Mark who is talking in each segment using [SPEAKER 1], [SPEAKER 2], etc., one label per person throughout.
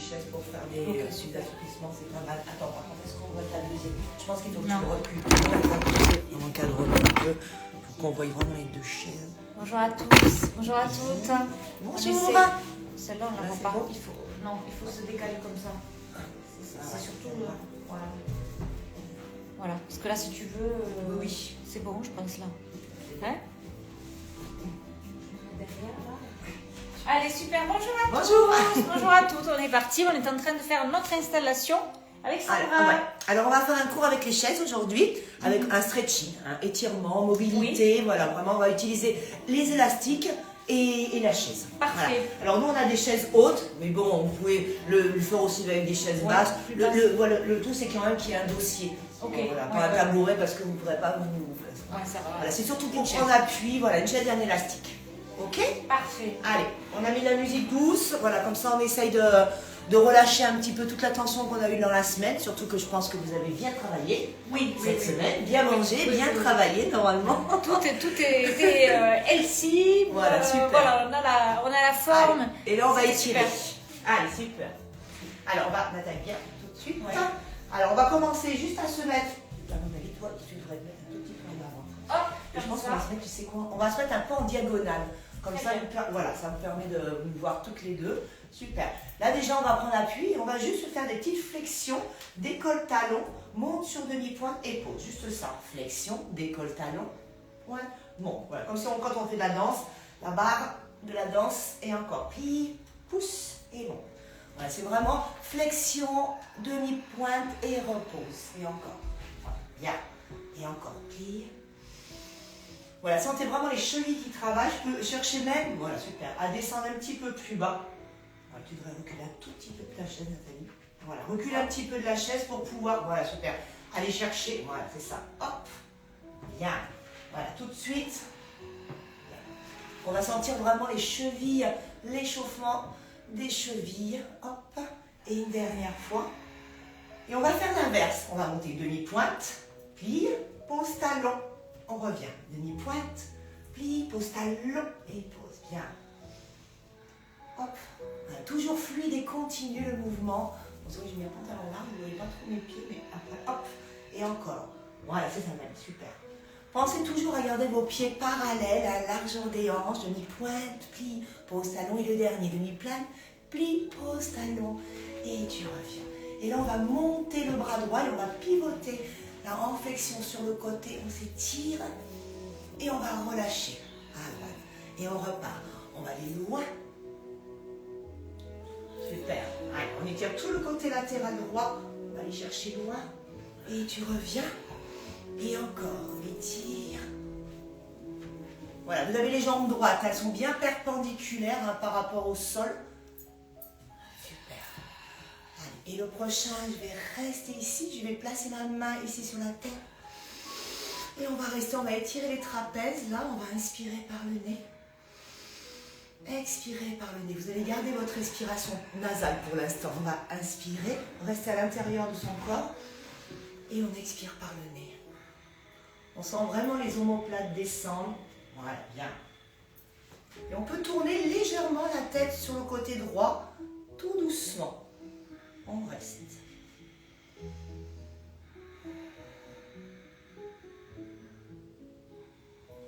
[SPEAKER 1] chaises pour faire des assouplissements, c'est pas mal. Attends, par contre, est-ce qu'on voit ta deuxième? Je pense qu'il faut que tu le recules. On encadre un peu pour qu'on voie vraiment les deux chaises.
[SPEAKER 2] Bonjour à tous, bonjour à toutes.
[SPEAKER 1] Bonjour.
[SPEAKER 2] Celle-là, on la voit pas. Non, il faut se décaler comme ça. C'est surtout... voilà. Voilà, parce que là, si tu veux...
[SPEAKER 1] oui.
[SPEAKER 2] C'est bon, je pense, là. Hein? Derrière, là. Allez, super, bonjour à tous. Bonjour à toutes, on est parti. On est en train de faire notre installation avec Sandra.
[SPEAKER 1] Alors, on va faire un cours avec les chaises aujourd'hui, avec un stretching, étirement, mobilité. Voilà, vraiment, on va utiliser les élastiques et la chaise.
[SPEAKER 2] Parfait.
[SPEAKER 1] Voilà. Alors, nous, on a des chaises hautes, mais bon, vous pouvez le faire aussi avec des chaises basses. Le tout, c'est quand même qu'il y ait un dossier. Voilà, pas un tabouret parce que vous ne pourrez pas vous... Voilà, c'est surtout pour prendre appui, voilà, une chaise et un élastique. Ok?
[SPEAKER 2] Parfait.
[SPEAKER 1] Allez, on a mis la musique douce, voilà, comme ça on essaye de relâcher un petit peu toute la tension qu'on a eue dans la semaine, surtout que je pense que vous avez bien travaillé cette semaine, bien mangé, bien travaillé normalement.
[SPEAKER 2] Tout était healthy,
[SPEAKER 1] voilà, super.
[SPEAKER 2] Voilà, on a la forme.
[SPEAKER 1] Allez, et là on va étirer. Allez, super. Alors on va attaquer tout de suite. Alors on va commencer juste à se mettre, à mon avis, toi tu devrais te mettre un tout petit peu en avant.
[SPEAKER 2] Hop,
[SPEAKER 1] je pense qu'on va se mettre, tu sais quoi, on va se mettre un peu en diagonale. Comme ça, voilà, ça me permet de nous voir toutes les deux. Super. Là, déjà, on va prendre appui et on va juste faire des petites flexions, décolle talon, monte sur demi-pointe et pose. Juste ça. Flexion, décolle talon, pointe, monte. Voilà. Comme si quand on fait de la danse, la barre de la danse et encore. Plie, pousse et monte. Voilà, c'est vraiment flexion, demi-pointe et repose. Et encore. Voilà. Bien. Et encore. Plie. Voilà, sentez vraiment les chevilles qui travaillent. Je peux chercher même, voilà, super, à descendre un petit peu plus bas. Voilà, tu devrais reculer un tout petit peu de ta chaise, Nathalie. Voilà, recule un petit peu de la chaise pour pouvoir, voilà, super, aller chercher, voilà, c'est ça. Hop, bien. Voilà, tout de suite. Bien. On va sentir vraiment les chevilles, l'échauffement des chevilles. Hop, et une dernière fois. Et on va faire l'inverse. On va monter demi-pointe, plie, pose talon. On revient. Demi-pointe, plie, pose talon et pose. Bien. Hop. Voilà, toujours fluide et continu le mouvement. Bon, c'est vrai que j'ai mis un pantalon large, vous ne voyez pas trop mes pieds, mais après, hop. Et encore. Voilà, c'est ça même. Super. Pensez toujours à garder vos pieds parallèles à la largeur des hanches. Demi-pointe, plie, pose talon. Et le dernier, demi-pointe, plie, pose talon. Et tu reviens. Et là, on va monter le bras droit et on va pivoter. Là, en flexion sur le côté, on s'étire et on va relâcher. Voilà. Et on repart. On va aller loin. Super. Allez, on étire tout le côté latéral droit. On va aller chercher loin. Et tu reviens. Et encore, on étire. Voilà, vous avez les jambes droites. Elles sont bien perpendiculaires par rapport au sol. Et le prochain, je vais rester ici, je vais placer ma main ici sur la tête. Et on va rester, on va étirer les trapèzes. Là, on va inspirer par le nez. Expirer par le nez. Vous allez garder votre respiration nasale pour l'instant. On va inspirer, rester à l'intérieur de son corps. Et on expire par le nez. On sent vraiment les omoplates descendre. Voilà, bien. Et on peut tourner légèrement la tête sur le côté droit, tout doucement. On reste.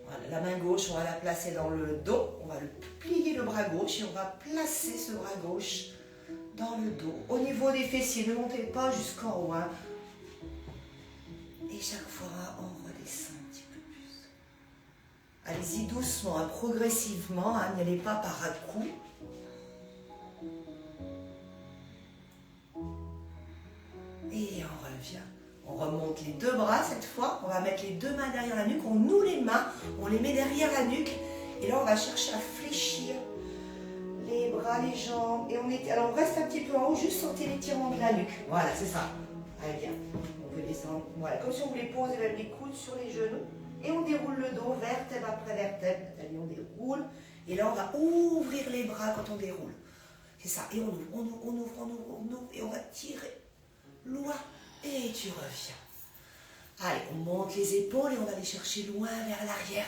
[SPEAKER 1] Voilà, la main gauche, on va la placer dans le dos. On va plier le bras gauche et on va placer ce bras gauche dans le dos. Au niveau des fessiers, ne montez pas jusqu'en haut. Hein. Et chaque fois, on redescend un petit peu plus. Allez-y doucement, hein, progressivement. Hein, n'y allez pas par à-coups. Et on revient. On remonte les deux bras cette fois. On va mettre les deux mains derrière la nuque. On noue les mains. On les met derrière la nuque. Et là, on va chercher à fléchir les bras, les jambes. Et alors, on reste un petit peu en haut. Juste sentez l'étirement de la nuque. Voilà, c'est ça. Allez, bien. On peut descendre. Voilà, comme si on voulait poser même les coudes sur les genoux. Et on déroule le dos, vertèbre après vertèbre. Allez, on déroule. Et là, on va ouvrir les bras quand on déroule. C'est ça. Et on ouvre, on ouvre, on ouvre, on ouvre, on ouvre. Et on va tirer. Loin, et tu reviens. Allez, on monte les épaules et on va aller chercher loin vers l'arrière.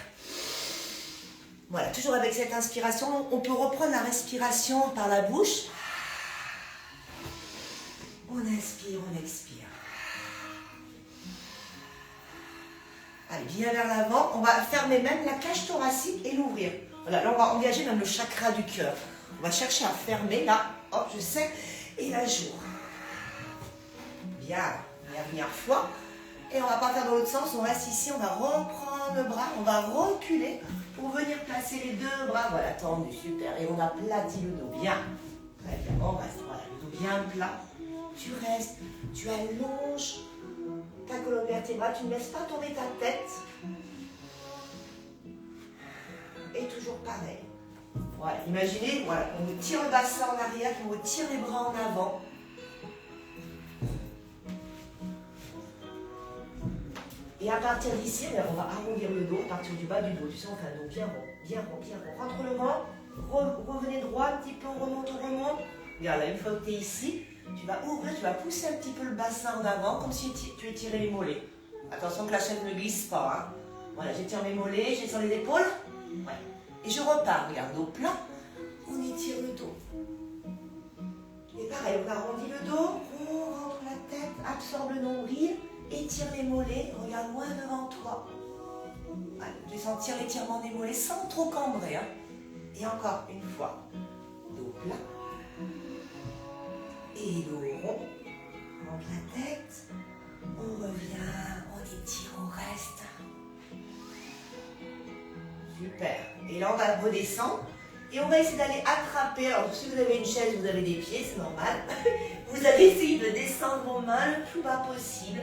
[SPEAKER 1] Voilà, toujours avec cette inspiration, on peut reprendre la respiration par la bouche. On inspire, on expire. Allez, bien vers l'avant. On va fermer même la cage thoracique et l'ouvrir. Voilà, là, on va engager même le chakra du cœur. On va chercher à fermer, là. Hop, je sais. Et la joue. Bien. Dernière fois. Et on va pas faire dans l'autre sens. On reste ici. On va reprendre le bras. On va reculer pour venir placer les deux bras. Voilà, tendu. Super. Et on aplatit le dos. Bien. Très bien. On reste. Voilà, le dos bien plat. Tu restes. Tu allonges ta colonne vertébrale. Tu ne laisses pas tomber ta tête. Et toujours pareil. Voilà, imaginez, voilà, on tire le bassin en arrière, on tire les bras en avant. Et à partir d'ici, on va arrondir le dos à partir du bas du dos. Tu sais, on fait un dos bien rond, bien rond, bien rond. Rentre le ventre, revenez droit un petit peu, on remonte. Regarde, là, une fois que tu es ici, tu vas ouvrir, tu vas pousser un petit peu le bassin en avant, comme si tu étirais les mollets. Attention que la chaîne ne glisse pas. Hein. Voilà, j'étire mes mollets, j'étire les épaules. Ouais. Et je repars, regarde, dos plat, on étire le dos. Et pareil, on arrondit le dos, on rentre la tête, absorbe le nombril, étire les mollets, regarde loin devant toi. Allez, je vais sentir l'étirement des mollets sans trop cambrer. Hein. Et encore une fois, dos plat. Et dos rond, on rentre la tête, on revient, on étire, on reste. Super. Et là, on va redescendre. Et on va essayer d'aller attraper. Alors, si vous avez une chaise, vous avez des pieds, c'est normal. Vous allez essayer de descendre vos mains le plus bas possible.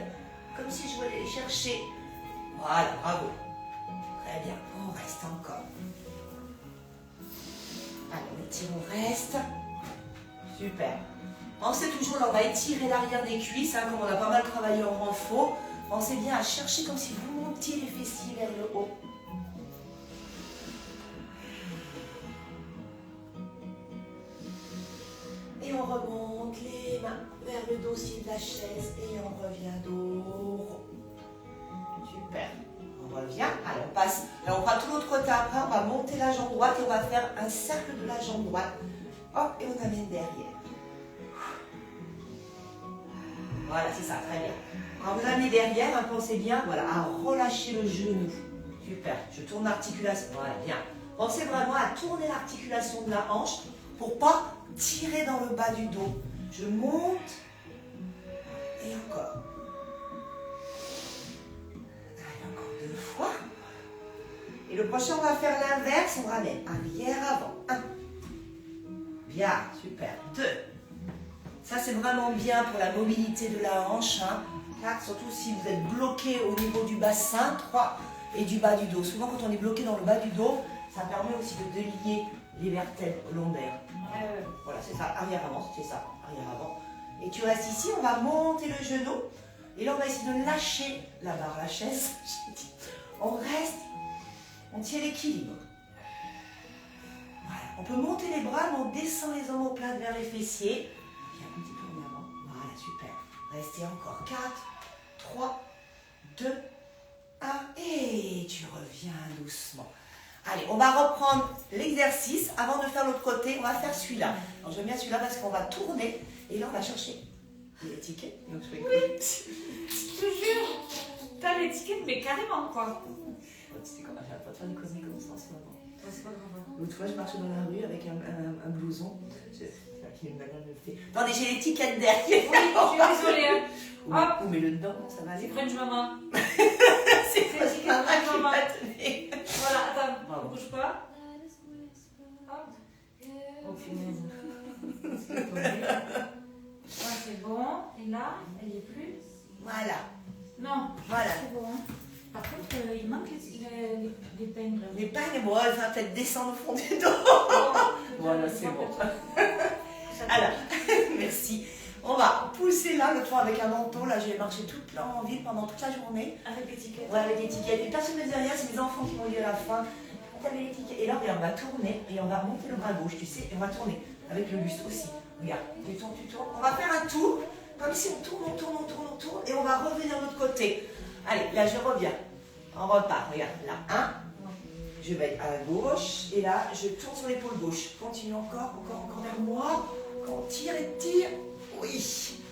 [SPEAKER 1] Comme si je voulais aller chercher. Voilà, bravo. Très bien. On reste encore. Allez, on étire, on reste. Super. Pensez toujours, là, on va étirer l'arrière des cuisses, hein, comme on a pas mal travaillé en renfort. Pensez bien à chercher comme si vous montiez les fessiers vers le haut. Et on remonte les mains vers le dossier de la chaise et on revient dos rond. Super. On revient. Allez, on passe. Alors, on fera tout l'autre côté après. On va monter la jambe droite et on va faire un cercle de la jambe droite. Hop, et on amène derrière. Voilà, c'est ça, très bien. Quand vous amenez derrière, pensez bien, voilà, à relâcher le genou. Super. Je tourne l'articulation. Voilà, bien. Pensez vraiment à tourner l'articulation de la hanche pour pas tirer dans le bas du dos. Je monte et encore. Allez, encore 2 fois. Et le prochain, on va faire l'inverse. On ramène arrière, avant. 1. Bien, super. 2. Ça, c'est vraiment bien pour la mobilité de la hanche. 4, surtout si vous êtes bloqué au niveau du bassin. 3 et du bas du dos. Souvent, quand on est bloqué dans le bas du dos, ça permet aussi de délier les vertèbres lombaires. Voilà, c'est ça, arrière-avant, c'est ça, arrière-avant. Et tu restes ici, on va monter le genou. Et là, on va essayer de lâcher la barre, la chaise. On reste, on tient l'équilibre. Voilà, on peut monter les bras, mais on descend les omoplates vers les fessiers. Viens un petit peu en avant. Voilà, super. Restez encore. 4, 3, 2, 1. Et tu reviens doucement. Allez, on va reprendre l'exercice. Avant de faire l'autre côté, on va faire celui-là. Alors, j'aime bien celui-là parce qu'on va tourner. Et là, on va chercher l'étiquette. Donc,
[SPEAKER 2] oui, je te jure. T'as l'étiquette, mais carrément, quoi.
[SPEAKER 1] Tu sais comment, j'ai pas de faire des conneries comme ça en ce moment.
[SPEAKER 2] C'est pas grave.
[SPEAKER 1] L'autre fois, je marchais dans la rue avec un blouson. Attendez, j'ai l'étiquette derrière.
[SPEAKER 2] Oui, je suis désolée. Hein.
[SPEAKER 1] Hop. On met le dedans, ça va aller.
[SPEAKER 2] C'est French Maman.
[SPEAKER 1] C'est French Maman.
[SPEAKER 2] Voilà, attends, ne bouge pas. Hop. Oh punaise. Ouais, c'est bon. Et là, elle n'y est plus.
[SPEAKER 1] Voilà.
[SPEAKER 2] Non,
[SPEAKER 1] voilà.
[SPEAKER 2] C'est bon. Par contre, il manque les peignes.
[SPEAKER 1] Les peignes, bon, elle va peut-être descendre au fond du dos. Voilà, c'est bon. Alors, merci. On va pousser là, le toit avec un manteau. Là, j'ai marché toute en ville pendant toute la journée.
[SPEAKER 2] Avec l'étiquette.
[SPEAKER 1] Ouais, avec l'étiquette. Et personne ne dit rien, c'est mes enfants qui m'ont dit à la fin. T'avais l'étiquette. Et là, regarde, on va tourner et on va monter le bras gauche, tu sais, et on va tourner avec le buste aussi. Regarde, tu tournes. On va faire un tour, comme si on tourne, et on va revenir de l'autre côté. Allez, là, je reviens. On repart. Regarde, là, 1. Je vais être à gauche, et là, je tourne sur l'épaule gauche. Continue encore vers moi. On tire et tire. Oui.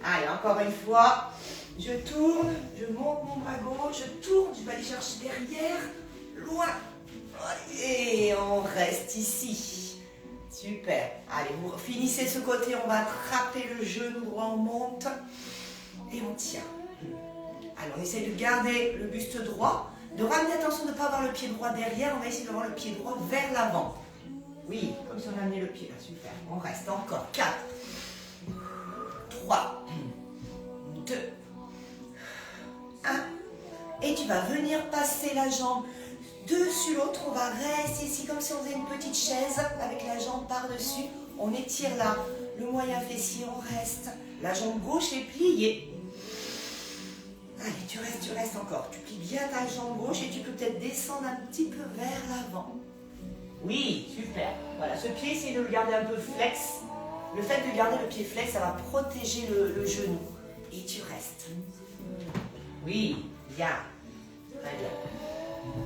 [SPEAKER 1] Allez, encore une fois. Je tourne, je monte mon bras gauche, je tourne, je vais aller chercher derrière, loin. Et on reste ici. Super. Allez, vous finissez ce côté, on va attraper le genou droit, on monte et on tient. Alors, on essaie de garder le buste droit, de ramener attention de ne pas avoir le pied droit derrière, on va essayer d'avoir le pied droit vers l'avant. Oui, comme si on a amené le pied là, super. On reste encore. 4, 3, 2, 1. Et tu vas venir passer la jambe dessus l'autre. On va rester ici comme si on faisait une petite chaise avec la jambe par-dessus. On étire là le moyen fessier, on reste. La jambe gauche est pliée. Allez, tu restes encore. Tu plies bien ta jambe gauche et tu peux peut-être descendre un petit peu vers l'avant. Oui, super. Voilà, ce pied, essayez de le garder un peu flex. Le fait de garder le pied flex, ça va protéger le genou. Et tu restes. Oui, bien. Très bien.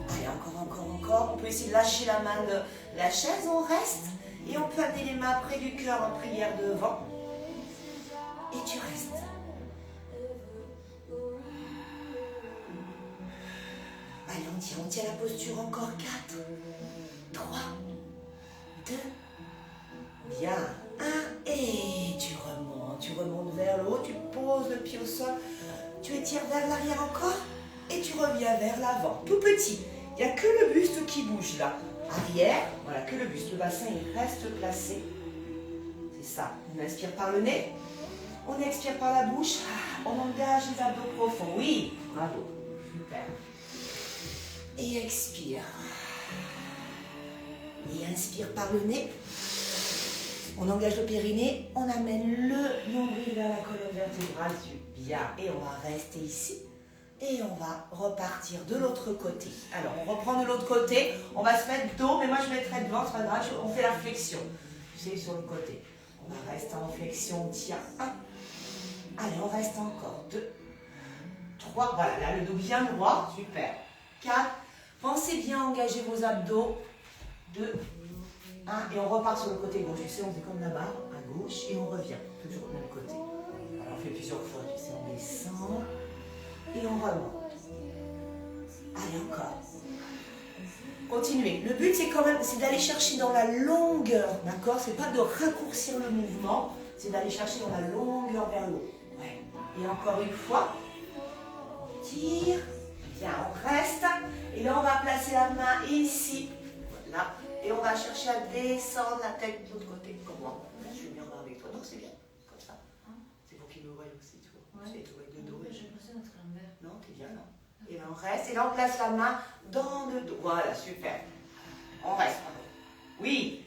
[SPEAKER 1] Allez, encore. On peut essayer de lâcher la main de la chaise, on reste. Et on peut amener les mains près du cœur en prière devant. Et tu restes. Allez, on tient la posture encore. 4, 3, 2, bien. 1, et tu remontes vers le haut, tu poses le pied au sol, tu étires vers l'arrière encore, et tu reviens vers l'avant, tout petit. Il n'y a que le buste qui bouge là. Arrière, voilà, que le buste, le bassin il reste placé. C'est ça, on inspire par le nez, on expire par la bouche, on engage les abdos profonds. Oui, bravo, super. Et expire. Et inspire par le nez. On engage le périnée, on amène le nombril vers la colonne vertébrale. Bien. Et on va rester ici. Et on va repartir de l'autre côté. Alors, on reprend de l'autre côté. On va se mettre dos, mais moi je mettrai devant, c'est pas grave. On fait la flexion. Tu sais, sur le côté. On va rester en flexion, on tient. 1. Allez, on reste encore. 2, 3. Voilà, là, le dos bien droit. Super. 4. Pensez bien à engager vos abdos. 2, 1. Et on repart sur le côté gauche. Tu sais, on fait comme là-bas, à gauche, et on revient. Toujours au même côté. Alors, on fait plusieurs fois. Tu sais, on descend. Et on remonte. Allez, encore. Continuez. Le but, c'est quand même, c'est d'aller chercher dans la longueur, d'accord? C'est pas de raccourcir le mouvement, c'est d'aller chercher dans la longueur vers le haut. Ouais. Et encore une fois. Tire. Bien, on reste. Et là, on va placer la main ici. Voilà. Et on va chercher à descendre la tête de l'autre côté, comme moi. Je suis bien avec toi. Donc, c'est bien. Comme ça. C'est vous qui me voyez aussi, tu vois. Ouais. C'est tout avec le dos.
[SPEAKER 2] J'ai l'impression d'être l'envers.
[SPEAKER 1] Non, t'es bien là. Et là, on reste. Et là, on place la main dans le dos. Voilà, super. On reste. Oui.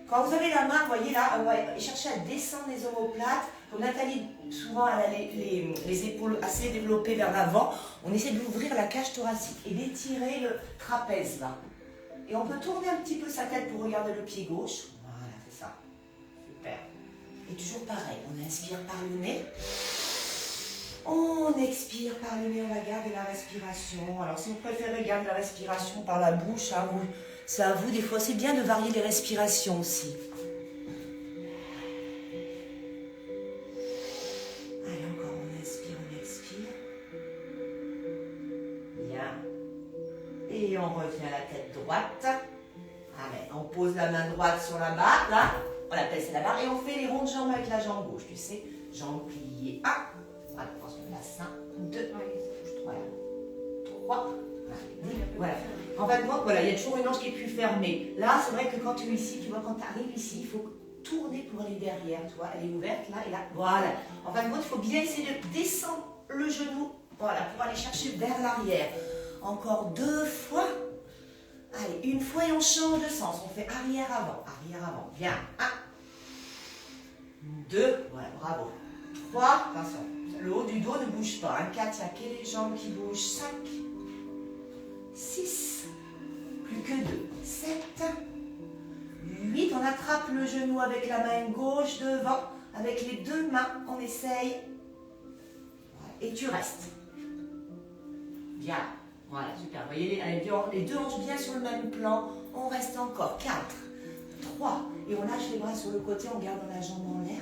[SPEAKER 1] Quand vous avez la main, vous voyez là, on va chercher à descendre les omoplates. Comme Nathalie, souvent, elle a les épaules assez développées vers l'avant. On essaie d'ouvrir la cage thoracique et d'étirer le trapèze là. Et on peut tourner un petit peu sa tête pour regarder le pied gauche. Voilà, c'est ça. Super. Et toujours pareil, on inspire par le nez. On expire par le nez, on va garder la respiration. Alors si vous préférez garder la respiration par la bouche, hein, c'est à vous. Des fois, c'est bien de varier les respirations aussi. Allez, encore, on inspire, on expire. Bien. Et on revient à la tête droite. Allez, on pose la main droite sur la barre, là. On appelle ça la barre. Et on fait les ronds de jambes avec la jambe gauche, tu sais. Jambe pliée. 1. Voilà, attention, bassin. 2. Voilà. 3. Voilà. En fait, voilà, il y a toujours une hanche qui est plus fermée. Là, c'est vrai que quand tu es ici, tu vois, quand tu arrives ici, il faut tourner pour aller derrière, tu vois. Elle est ouverte, là et là. Voilà. En fait, il faut bien essayer de descendre le genou, voilà, pour aller chercher vers l'arrière. Encore 2 fois. Allez, 1 fois et on change de sens. On fait arrière-avant, arrière-avant. Bien. 1. 2. Voilà, bravo. 3. Attention. Le haut du dos ne bouge pas. 4, il n'y a que les jambes qui bougent. 5. 6. Plus que 2. 7. 8. On attrape le genou avec la main gauche devant. Avec les 2 mains, on essaye. Voilà. Et tu restes. Bien. Voilà, super. Vous voyez, les 2 hanches bien sur le même plan. On reste encore. 4. 3. Et on lâche les bras sur le côté en gardant la jambe en l'air.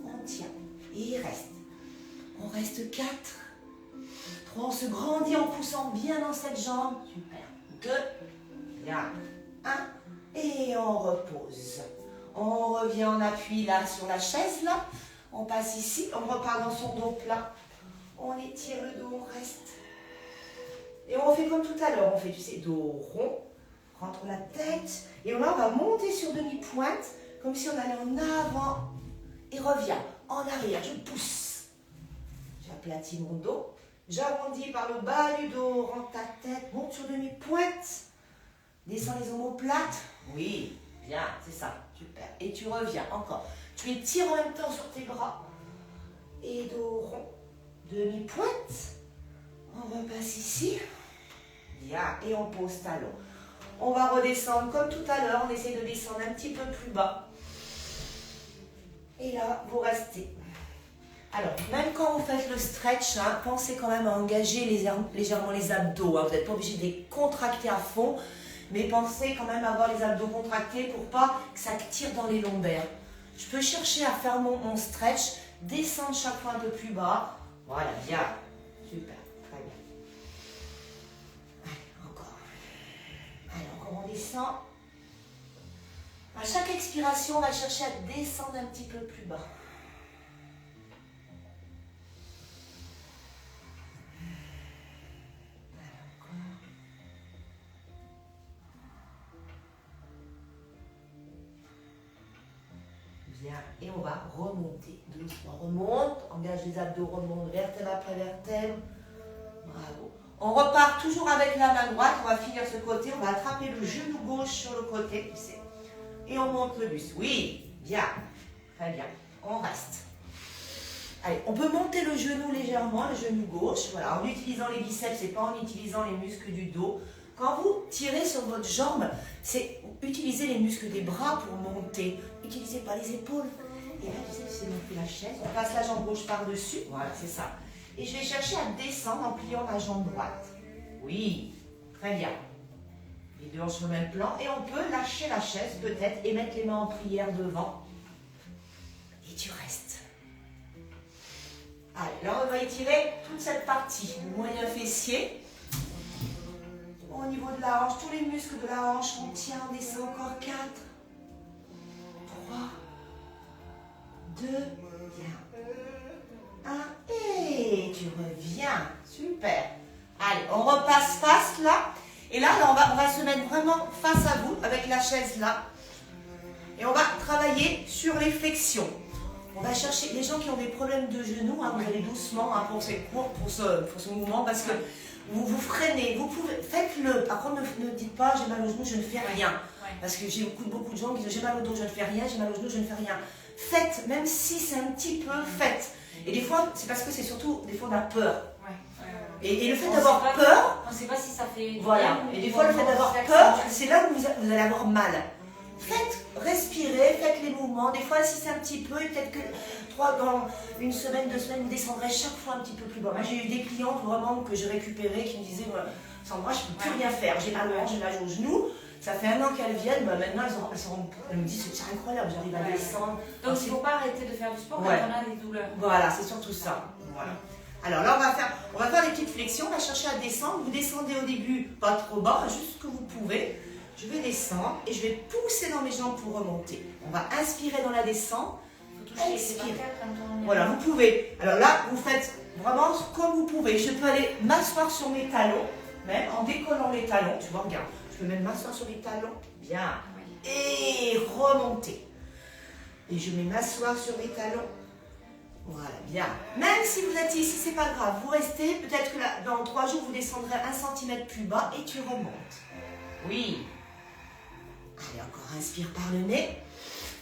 [SPEAKER 1] On tient. Et il reste. reste 4. 3, on se grandit en poussant bien dans cette jambe. Super. 2, bien. 1, et on repose. On revient en appui là sur la chaise là. On passe ici, on repart dans son dos plat. On étire le dos, on reste. Et on fait comme tout à l'heure, on fait, tu sais, dos rond, rentre la tête. Et là, on va monter sur demi-pointe, comme si on allait en avant. Et reviens, en arrière, je pousse. J'aplatis mon dos. J'arrondis par le bas du dos, rentre ta tête, monte sur demi-pointe. Descends les omoplates. Oui, bien, c'est ça, super. Et tu reviens, encore. Tu étires en même temps sur tes bras. Et dos rond, demi-pointe. On repasse ici. Bien, et on pose talon. On va redescendre comme tout à l'heure. On essaie de descendre un petit peu plus bas. Et là, vous restez. Alors, même quand vous faites le stretch, hein, pensez quand même à engager légèrement les abdos. Hein. Vous n'êtes pas obligé de les contracter à fond, mais pensez quand même à avoir les abdos contractés pour pas que ça tire dans les lombaires. Je peux chercher à faire mon stretch, descendre chaque fois un peu plus bas. Voilà, bien. Super, très bien. Allez, encore. Allez, encore on descend. À chaque expiration, on va chercher à descendre un petit peu plus bas. Bien, et on va remonter doucement. Remonte, engage les abdos, remonte vertèbre après vertèbre. Bravo. On repart toujours avec la main droite. On va finir ce côté. On va attraper le genou gauche sur le côté. Tu sais. Et on monte le buste. Oui, bien. Très bien. On reste. Allez, on peut monter le genou légèrement, le genou gauche. Voilà, en utilisant les biceps et pas en utilisant les muscles du dos. Quand vous tirez sur votre jambe, c'est utiliser les muscles des bras pour monter. Utilisez pas les épaules. Et là, tu sais, c'est monter la chaise. On passe la jambe gauche par-dessus. Voilà, c'est ça. Et je vais chercher à descendre en pliant ma jambe droite. Oui, très bien. Les deux hanches sur le même plan. Et on peut lâcher la chaise peut-être et mettre les mains en prière devant. Et tu restes. Allez, là, on va étirer toute cette partie. Le moyen fessier. Au niveau de la hanche, tous les muscles de la hanche, on tient, on descend encore 4, 3, 2, bien, 1, et tu reviens, super. Allez, on repasse face là, et là on va se mettre vraiment face à vous, avec la chaise là, et on va travailler sur les flexions. On va chercher les gens qui ont des problèmes de genoux, hein, vous allez doucement hein, pour ces cours, pour ce mouvement, parce que vous vous freinez, vous pouvez, faites-le. Par contre, ne dites pas j'ai mal au genou, je ne fais rien. Ouais. Parce que j'ai beaucoup de gens qui disent j'ai mal au dos, je ne fais rien, j'ai mal au genou, je ne fais rien. Faites, même si c'est un petit peu, faites. Et des fois, c'est parce que c'est surtout, des fois on a peur. Ouais. Et le fait d'avoir peur,
[SPEAKER 2] on ne sait pas si ça fait.
[SPEAKER 1] Voilà. Et des fois, le fait d'avoir peur, c'est là où vous allez avoir mal. Faites respirer, faites les mouvements. Des fois, si c'est un petit peu, peut-être que dans une semaine, 2 semaines, vous descendrez chaque fois un petit peu plus bas. Moi, j'ai eu des clientes vraiment que j'ai récupérées qui me disaient Sandra, je ne peux plus rien faire. J'ai mal au hanche, j'ai mal au genou. Ça fait 1 an qu'elles viennent. Maintenant, elles me disent c'est incroyable, j'arrive à descendre.
[SPEAKER 2] Donc, il ne faut pas arrêter de faire du sport quand on a des douleurs.
[SPEAKER 1] Voilà, c'est surtout ça. Voilà. Alors là, on va faire des petites flexions. On va chercher à descendre. Vous descendez au début, pas trop bas, juste ce que vous pouvez. Je vais descendre et je vais pousser dans mes jambes pour remonter. On va inspirer dans la descente. Expirez. Voilà, vous pouvez. Alors là, vous faites vraiment comme vous pouvez. Je peux aller m'asseoir sur mes talons, même en décollant les talons. Tu vois, regarde. Je peux même m'asseoir sur les talons. Bien. Et remonter. Et je vais m'asseoir sur mes talons. Voilà, bien. Même si vous êtes ici, c'est pas grave. Vous restez. Peut-être que là, dans 3 jours, vous descendrez 1 cm plus bas et tu remontes. Oui. Allez, encore inspire par le nez.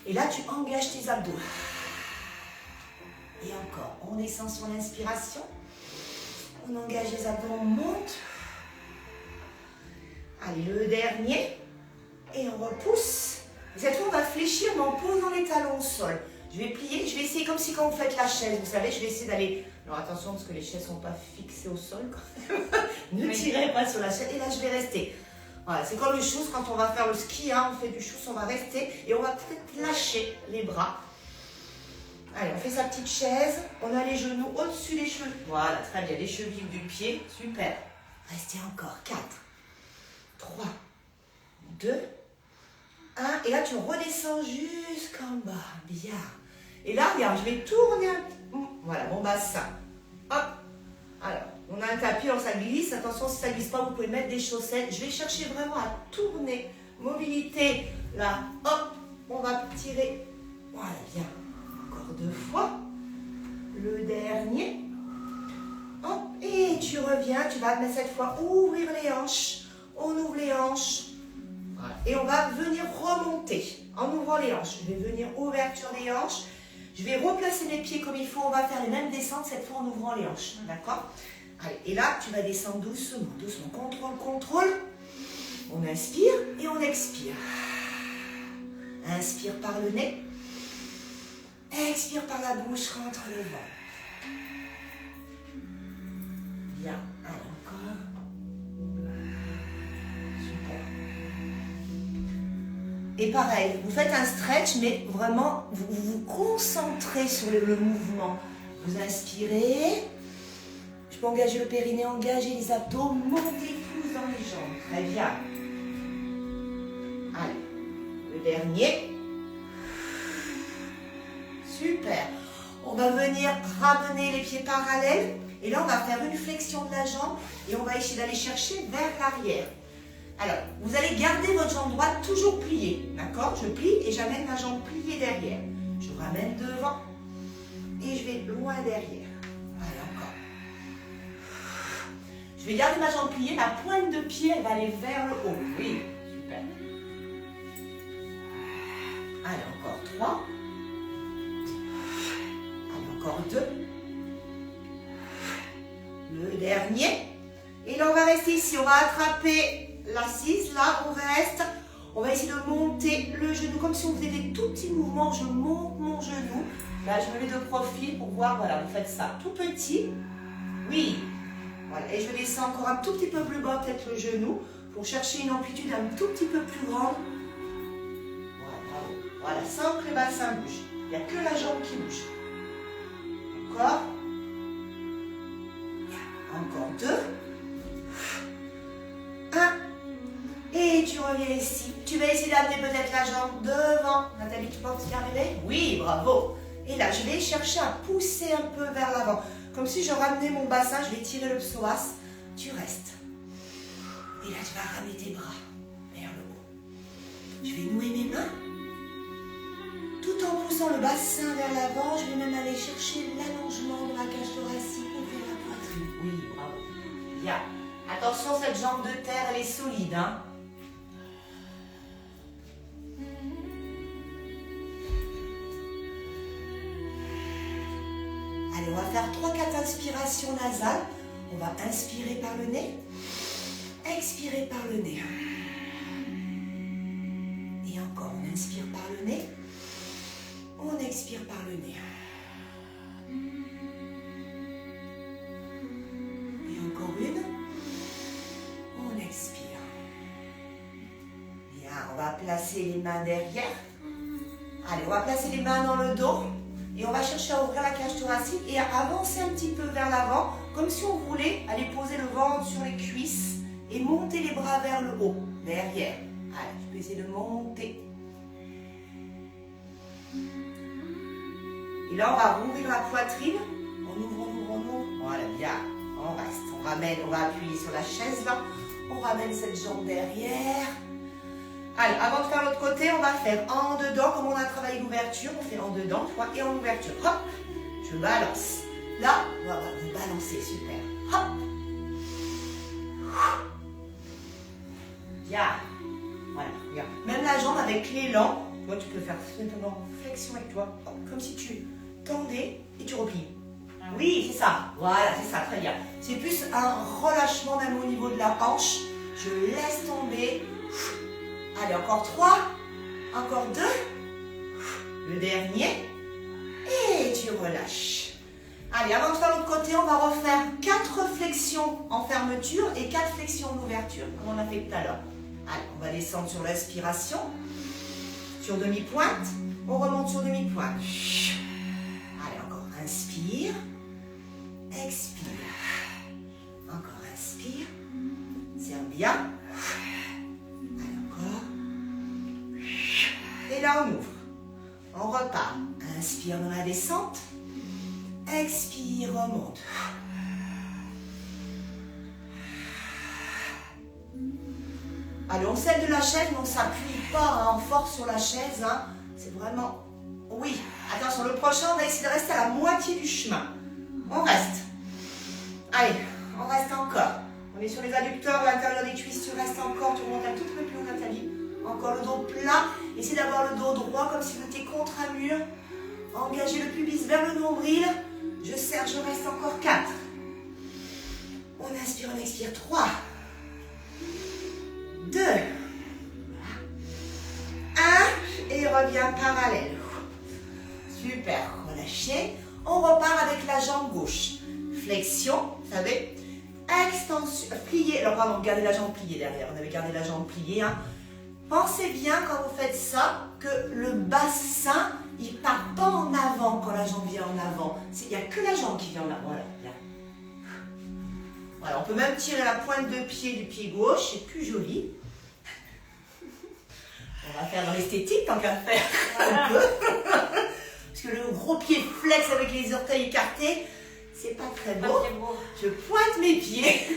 [SPEAKER 1] Et là, tu engages tes abdos. Et encore, on descend sur l'inspiration. On engage les abdos, on monte. Allez, le dernier. Et on repousse. Cette fois, on va fléchir, mais en posant les talons au sol. Je vais plier, je vais essayer comme si quand vous faites la chaise, vous savez, je vais essayer d'aller... Alors attention, parce que les chaises ne sont pas fixées au sol. Ne tirez pas sur la chaise. Et là, je vais rester. Voilà, c'est comme le chousse, quand on va faire le ski, hein, on fait du chousse, on va rester et on va peut-être lâcher les bras. Allez, on fait sa petite chaise. On a les genoux au-dessus des cheveux. Voilà, très bien. Les chevilles du pied. Super. Restez encore. 4, 3, 2, 1. Et là, tu redescends jusqu'en bas. Bien. Et là, regarde, je vais tourner voilà, mon bassin. Hop. Alors, on a un tapis, alors ça glisse. Attention, si ça ne glisse pas, vous pouvez mettre des chaussettes. Je vais chercher vraiment à tourner. Mobilité. Là, hop. On va tirer. Voilà, bien. Encore 2 fois. Le dernier. Hop. Et tu reviens. Tu vas mettre cette fois ouvrir les hanches. On ouvre les hanches. Voilà. Et on va venir remonter en ouvrant les hanches. Je vais venir ouverture des hanches. Je vais replacer mes pieds comme il faut. On va faire les mêmes descentes cette fois en ouvrant les hanches. D'accord? Allez, et là, tu vas descendre doucement. Doucement. Contrôle, contrôle. On inspire et on expire. Inspire par le nez. Expire par la bouche. Rentre le ventre. Bien. Allez, encore. Super. Et pareil, vous faites un stretch, mais vraiment, vous vous concentrez sur le mouvement. Vous inspirez. Je peux engager le périnée, engager les abdos, montez plus dans les jambes. Très bien. Allez, le dernier. Super. On va venir ramener les pieds parallèles. Et là, on va faire une flexion de la jambe. Et on va essayer d'aller chercher vers l'arrière. Alors, vous allez garder votre jambe droite toujours pliée. D'accord? Je plie et j'amène ma jambe pliée derrière. Je ramène devant. Et je vais loin derrière. Allez, encore. Je vais garder ma jambe pliée. La pointe de pied, elle va aller vers le haut. Oui, super. Allez, encore 3. Allez, encore 2. Le dernier. Et là, on va rester ici. On va attraper l'assise. Là, on reste. On va essayer de monter le genou. Comme si on faisait des tout petits mouvements. Je monte mon genou. Là, je me mets de profil pour voir. Voilà, vous faites ça tout petit. Oui. Voilà. Et je descends encore un tout petit peu plus bas, peut-être le genou, pour chercher une amplitude un tout petit peu plus grande. Voilà, voilà, sans que le bassin bouge. Il n'y a que la jambe qui bouge. Encore. Encore 2. 1. Et tu reviens ici. Tu vas essayer d'amener peut-être la jambe devant. Nathalie, tu penses y arriver? Oui, bravo. Et là, je vais chercher à pousser un peu vers l'avant. Comme si je ramenais mon bassin, je vais tirer le psoas. Tu restes. Et là, tu vas ramener tes bras vers le haut. Je vais nouer mes mains. Tout en poussant le bassin vers l'avant, je vais même aller chercher l'allongement de la cage thoracique, ouvrir la poitrine. Oui, bravo. Bien. Attention, cette jambe de terre, elle est solide. Hein? Allez, on va faire 3-4 inspirations nasales. On va inspirer par le nez, expirer par le nez. Et encore, on inspire par le nez, on expire par le nez. Et encore une, on expire. Bien, on va placer les mains derrière. Allez, on va placer les mains dans le dos. Et on va chercher à ouvrir la cage thoracique et à avancer un petit peu vers l'avant, comme si on voulait aller poser le ventre sur les cuisses et monter les bras vers le haut, derrière. Allez, je peux essayer de monter. Et là, on va rouvrir la poitrine. On ouvre, on ouvre, on ouvre. Voilà, bien. On reste. On ramène, on va appuyer sur la chaise là. On ramène cette jambe derrière. Allez, avant de faire l'autre côté, on va faire en dedans, comme on a travaillé l'ouverture, on fait en dedans, et en ouverture. Hop, je balance. Là, voilà, vous balancez, super. Hop. Bien. Voilà, bien. Même la jambe avec l'élan, toi tu peux faire simplement flexion avec toi, hop, comme si tu tendais et tu replies. Oui, c'est ça. Voilà, c'est ça, très bien. C'est plus un relâchement même au niveau de la hanche. Je laisse tomber. Allez, encore 3, encore 2, le dernier, et tu relâches. Allez, avant de faire l'autre côté, on va refaire 4 flexions en fermeture et 4 flexions en ouverture, comme on a fait tout à l'heure. Allez, on va descendre sur l'inspiration, sur demi-pointe, on remonte sur demi-pointe. inspire. Expire. Encore inspire. Serre bien. Allez, encore. Et là, on ouvre. On repart. Inspire dans la descente. Expire, remonte. Allez, on s'aide de la chaise, mais on ne s'appuie pas en force sur la chaise. Hein. C'est vraiment... Oui. Attention, le prochain, on va essayer de rester à la moitié du chemin. On reste. Allez, on reste encore. On est sur les adducteurs, l'intérieur des cuisses, tu restes encore, tu remontes un tout petit peu plus haut, Nathalie. Encore le dos plat. Essaie d'avoir le dos droit comme si vous étiez contre un mur. Engagez le pubis vers le nombril. Je serre, je reste encore 4. On inspire, on expire 3. 2. 1. Et revient parallèle. Super, relâchez. On repart avec la jambe gauche. Flexion, vous savez. Extension, plié. Alors pardon, gardez la jambe pliée derrière. On avait gardé la jambe pliée. Hein. Pensez bien quand vous faites ça que le bassin, il ne part pas en avant quand la jambe vient en avant. Il n'y a que la jambe qui vient en avant. Voilà. Voilà, on peut même tirer la pointe de pied du pied gauche, c'est plus joli. On va faire dans l'esthétique tant qu'à faire un peu. Parce que le gros pied flex avec les orteils écartés, c'est pas très beau. Je pointe mes pieds.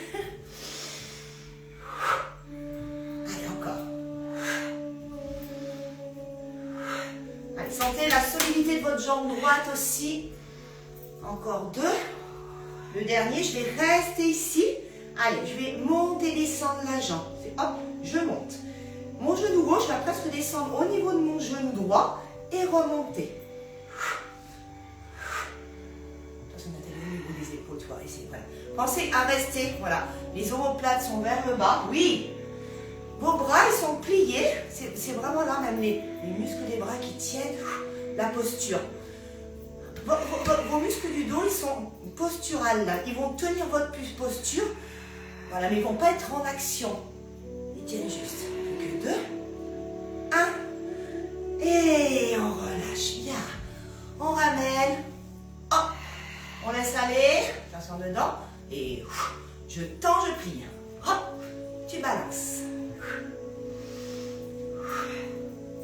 [SPEAKER 1] Allez, encore. Allez, sentez la solidité de votre jambe droite aussi. Encore 2. Le dernier, je vais rester ici. Allez, je vais monter, descendre la jambe. Hop, je monte. Mon genou gauche va presque descendre au niveau de mon genou droit et remonter. Attention, Nathalie, au niveau des épaules, toi, ici. Voilà. Pensez à rester, voilà. Les omoplates sont vers le bas. Oui. Vos bras, ils sont pliés. C'est vraiment là, même les muscles des bras qui tiennent la posture. Vos muscles du dos, ils sont posturales là. Ils vont tenir votre posture. Voilà, mais ils ne vont pas être en action. Ils tiennent juste. Plus que 2. 1. Et on relâche bien. On ramène. Hop. On laisse aller. Attention dedans. Et je tends, je plie. Hop. Tu balances.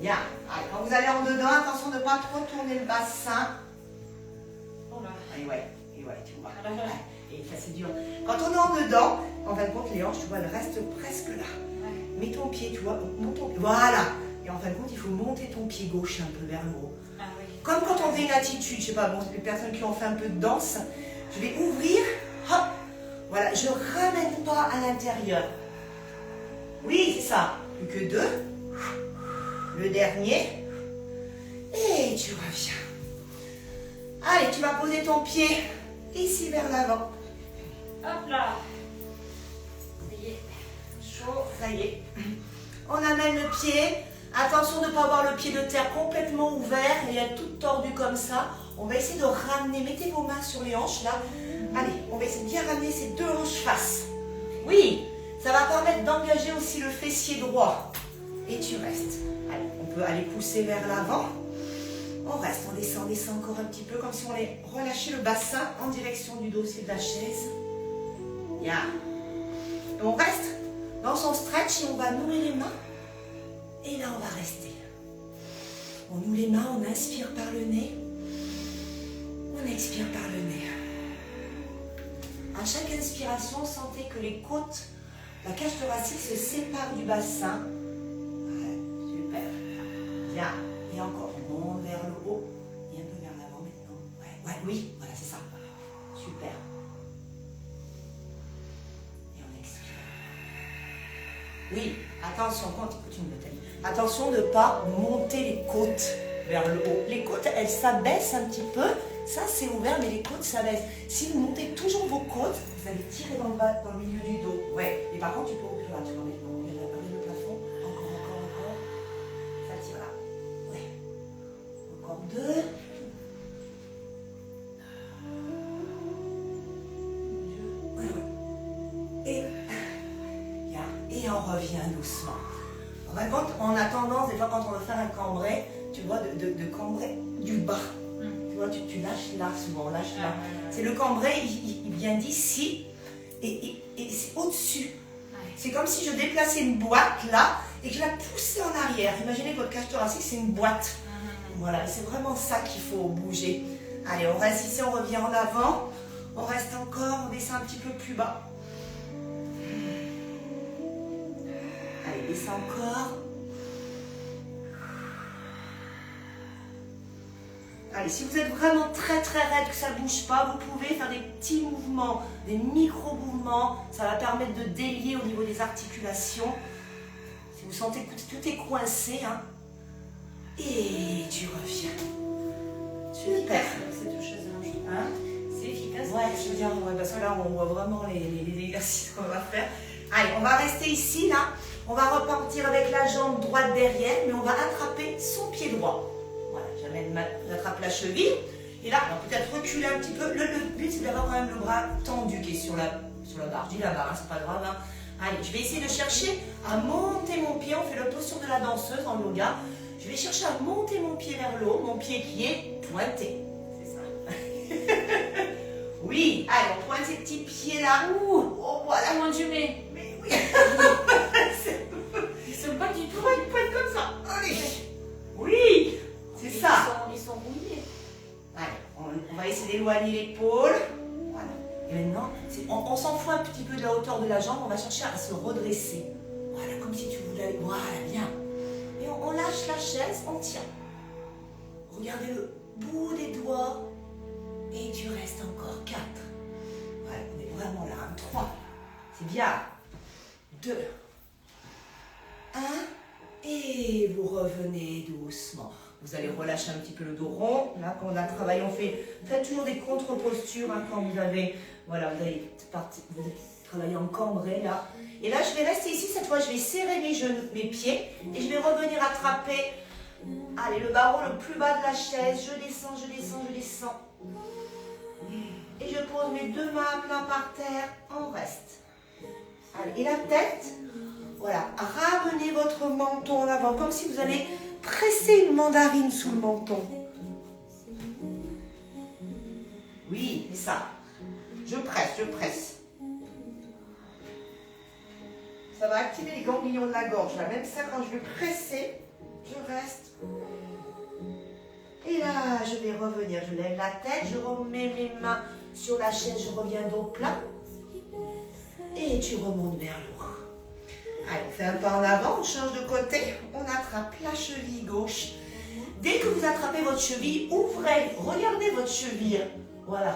[SPEAKER 1] Bien. Allez, quand vous allez en dedans, attention de ne pas trop tourner le bassin. Et ouais, tu vois. Et ça c'est dur. Quand on est en dedans, en fin de compte, les hanches, tu vois, elles restent presque là. Mets ton pied, tu vois, monte ton pied. Voilà. Et en fin de compte, il faut monter ton pied gauche un peu vers le haut. Ah, oui. Comme quand on fait une attitude, je sais pas, bon, les personnes qui ont fait un peu de danse, je vais ouvrir, hop. Voilà, je ramène pas à l'intérieur. Oui, c'est ça. Plus que 2. Le dernier. Et tu reviens. Allez, tu vas poser ton pied ici vers l'avant.
[SPEAKER 2] Hop là. Ça y est.
[SPEAKER 1] Chaud, ça y est. On amène le pied. Attention de ne pas avoir le pied de terre complètement ouvert et être tout tordu comme ça. On va essayer de ramener. Mettez vos mains sur les hanches là. Allez, on va essayer de bien ramener ces 2 hanches face. Oui, ça va permettre d'engager aussi le fessier droit. Et tu restes. Allez, on peut aller pousser vers l'avant. On reste, on descend encore un petit peu, comme si on allait relâcher le bassin en direction du dossier de la chaise. Bien. Et on reste dans son stretch et on va nouer les mains. Et là, on va rester. On noue les mains, on inspire par le nez. On expire par le nez. À chaque inspiration, sentez que les côtes, la cage thoracique se sépare du bassin. Ouais, super. Bien. Et encore, on monte vers le haut et un peu vers l'avant maintenant. Ouais, oui, voilà, c'est ça. Super. Et on expire. Oui, attention, continue Nathalie. Attention de ne pas monter les côtes vers le haut. Les côtes, elles s'abaissent un petit peu. Ça, c'est ouvert, mais les côtes s'abaissent. Si vous montez toujours vos côtes, vous allez tirer dans le bas, dans le milieu du dos. Ouais. Et par contre, tu peux ouvrir là, tu peux regarder le plafond. Encore. Ça tire là. Ouais. Encore 2. Ouais. Et on revient doucement. En fin de compte, on a tendance, des fois, quand on veut faire un cambré, tu vois, de cambrer du bas. Tu vois, vois, tu lâches là, souvent, on lâche là. C'est le cambrai, il vient d'ici et c'est au-dessus. C'est comme si je déplaçais une boîte là et que je la poussais en arrière. Imaginez que votre cage thoracique, c'est une boîte. Voilà, c'est vraiment ça qu'il faut bouger. Allez, on reste ici, on revient en avant. On reste encore, on descend un petit peu plus bas. Allez, descend encore. Allez, si vous êtes vraiment très très raide, que ça ne bouge pas, vous pouvez faire des petits mouvements, des micro-mouvements. Ça va permettre de délier au niveau des articulations. Si vous sentez que tout est coincé, hein. Et tu reviens. Super.
[SPEAKER 2] Cette chose-là, hein? C'est efficace.
[SPEAKER 1] Ouais, je veux dire, parce que là, on voit vraiment les exercices qu'on va faire. Allez, on va rester ici, là. On va repartir avec la jambe droite derrière, mais on va attraper son pied droit. Voilà, j'attrape la cheville. Et là, on va peut-être reculer un petit peu. Le but, c'est d'avoir quand même le bras tendu qui est sur la barre. Je dis la barre, hein, c'est pas grave. Hein. Allez, je vais essayer de chercher à monter mon pied. On fait la posture de la danseuse en yoga. Je vais chercher à monter mon pied vers le haut, mon pied qui est pointé. C'est ça. Oui, allez, on pointe ces petits pieds-là. Oh, voilà.
[SPEAKER 2] Mon Dieu, mais
[SPEAKER 1] oui.
[SPEAKER 2] Ils sont pas du tout.
[SPEAKER 1] Ils pointent comme ça. Allez. Oui, c'est ça.
[SPEAKER 2] Ils sont rouillés.
[SPEAKER 1] Allez, on va essayer d'éloigner l'épaule. Voilà. Et maintenant, on s'en fout un petit peu de la hauteur de la jambe. On va chercher à se redresser. Voilà, comme si tu voulais. Voilà, bien. Et on lâche la chaise, on tient. Regardez le bout des doigts. Et tu restes encore 4. Voilà, on est vraiment là. 3. C'est bien. 2. 1. Et vous revenez doucement. Vous allez relâcher un petit peu le dos rond. Là, quand on a travaillé, faites toujours des contre-postures hein, quand vous avez, voilà, vous allez travailler en cambré là. Et là, je vais rester ici. Cette fois, je vais serrer mes pieds et je vais revenir attraper. Allez, le barreau le plus bas de la chaise. Je descends, je descends, je descends. Et je pose mes 2 mains à plat par terre. On reste. Allez, et la tête. Voilà, ramenez votre menton en avant, comme si vous allez presser une mandarine sous le menton. Oui, ça. Je presse. Ça va activer les ganglions de la gorge. Là. Même ça, quand je vais presser, je reste. Et là, je vais revenir. Je lève la tête, je remets mes mains sur la chaise, je reviens dos plat. Et tu remontes vers le haut. Allez, on fait un pas en avant, on change de côté, on attrape la cheville gauche. Dès que vous attrapez votre cheville, ouvrez, regardez votre cheville. Voilà,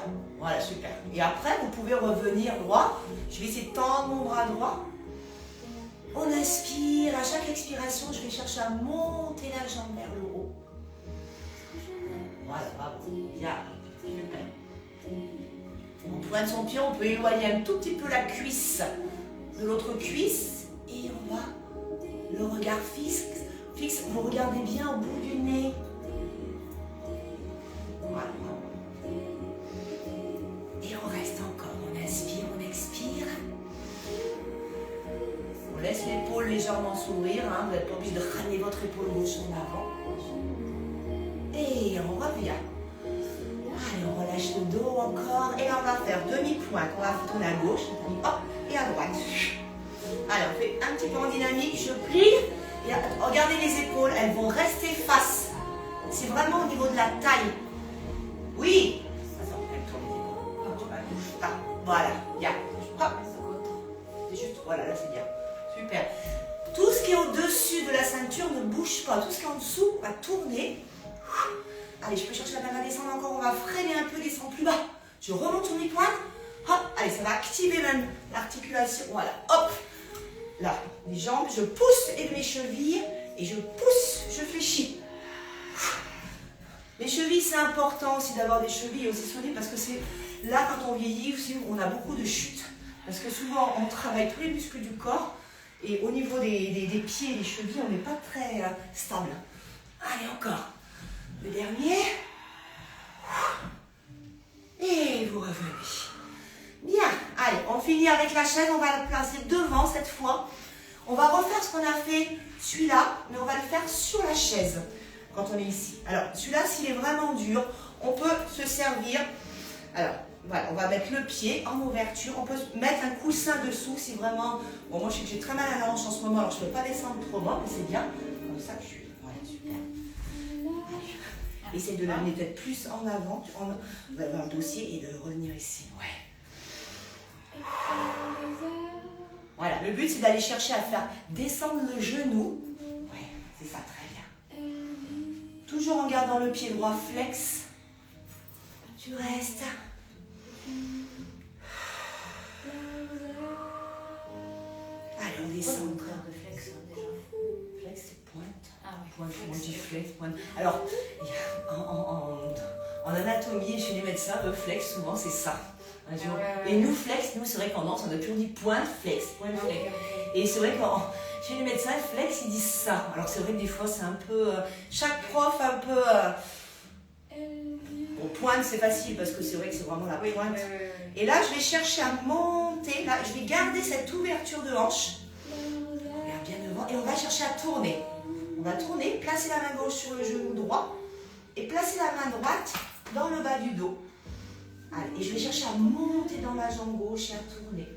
[SPEAKER 1] super. Et après, vous pouvez revenir droit. Je vais essayer de tendre mon bras droit. On inspire, à chaque expiration, je vais chercher à monter la jambe vers le haut. Voilà, bravo. Bien, super. On pointe son pied, on peut éloigner un tout petit peu la cuisse de l'autre cuisse. Et on va, le regard fixe, vous regardez bien au bout du nez. Voilà. Et on reste encore, on inspire, on expire. On laisse l'épaule légèrement s'ouvrir, hein. Vous n'êtes pas obligé de ramener votre épaule gauche en avant. Et on revient. Allez, on relâche le dos encore. Et là, on va faire demi-pointe. On va tourner à gauche, hop, et à droite. Allez, on fait un petit peu en dynamique, je plie. Et regardez les épaules, elles vont rester face. C'est vraiment au niveau de la taille. Oui. Attends, elle tourne les épaules. Ah, voilà, bien. Hop. C'est juste, voilà, là c'est bien. Super. Tout ce qui est au-dessus de la ceinture ne bouge pas. Tout ce qui est en dessous va tourner. Allez, je peux chercher la main à descendre encore. On va freiner un peu, descendre plus bas. Je remonte sur mes pointes. Hop, allez, ça va activer même l'articulation. Voilà, hop. Là, les jambes, je pousse avec mes chevilles et je pousse, je fléchis. Les chevilles, c'est important aussi d'avoir des chevilles aussi solides parce que c'est là, quand on vieillit aussi, on a beaucoup de chutes. Parce que souvent, on travaille tous les muscles du corps et au niveau des pieds et des chevilles, on n'est pas très stable. Allez, encore. Le dernier. Et vous revenez. Bien, allez, on finit avec la chaise, on va la placer devant cette fois. On va refaire ce qu'on a fait celui-là, mais on va le faire sur la chaise quand on est ici. Alors, celui-là, s'il est vraiment dur, On peut se servir, alors voilà, on va mettre le pied en ouverture, on peut mettre un coussin dessous si vraiment, bon moi je sais que j'ai très mal à la hanche en ce moment, alors je ne peux pas descendre trop bas, mais c'est bien, comme ça je suis, voilà, super. Essaye de l'amener peut-être plus en avant, on va avoir le dossier et de revenir ici, ouais. Voilà, le but c'est d'aller chercher à faire descendre le genou, ouais, c'est ça, très bien. Toujours en gardant le pied droit flex, tu restes. Allez, on descend.
[SPEAKER 2] De flex déjà.
[SPEAKER 1] Flex, c'est pointe.
[SPEAKER 2] Ah oui.
[SPEAKER 1] Pointe, on dit flex, pointe. Alors, en anatomie, chez les médecins, eux, flex, souvent, c'est ça. Et nous, flex, nous, c'est vrai qu'en danse, on a toujours dit pointe, flex, pointe, flex. Et c'est vrai que chez les médecins, flex, ils disent ça. Alors, c'est vrai que des fois, c'est un peu. Chaque prof, un peu. Bon, pointe, c'est facile parce que c'est vrai que c'est vraiment la pointe. Et là, je vais chercher à monter. Là, je vais garder cette ouverture de hanche. Regarde bien devant. Et on va chercher à tourner. On va tourner, placer la main gauche sur le genou droit et placer la main droite dans le bas du dos. Allez, et je vais chercher à monter dans ma jambe gauche et à tourner.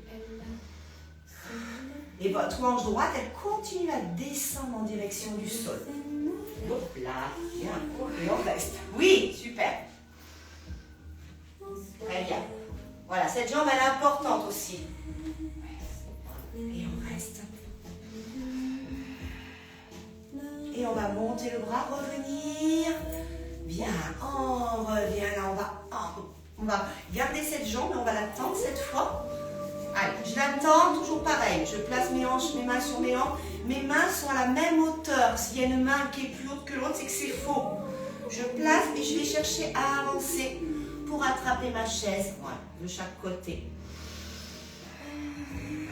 [SPEAKER 1] Et votre hanche droite, elle continue à descendre en direction du sol. Hop là, bien. Et on reste. Oui, super. Très bien. Voilà, cette jambe, elle est importante aussi. Et on reste. Et on va monter le bras, revenir. Bien, on revient. Là, on va garder cette jambe, mais on va la tendre cette fois. Allez, je la tends, toujours pareil. Je place mes hanches, mes mains sur mes hanches. Mes mains sont à la même hauteur. S'il y a une main qui est plus haute que l'autre, c'est que c'est faux. Je place et je vais chercher à avancer pour attraper ma chaise. Voilà, de chaque côté.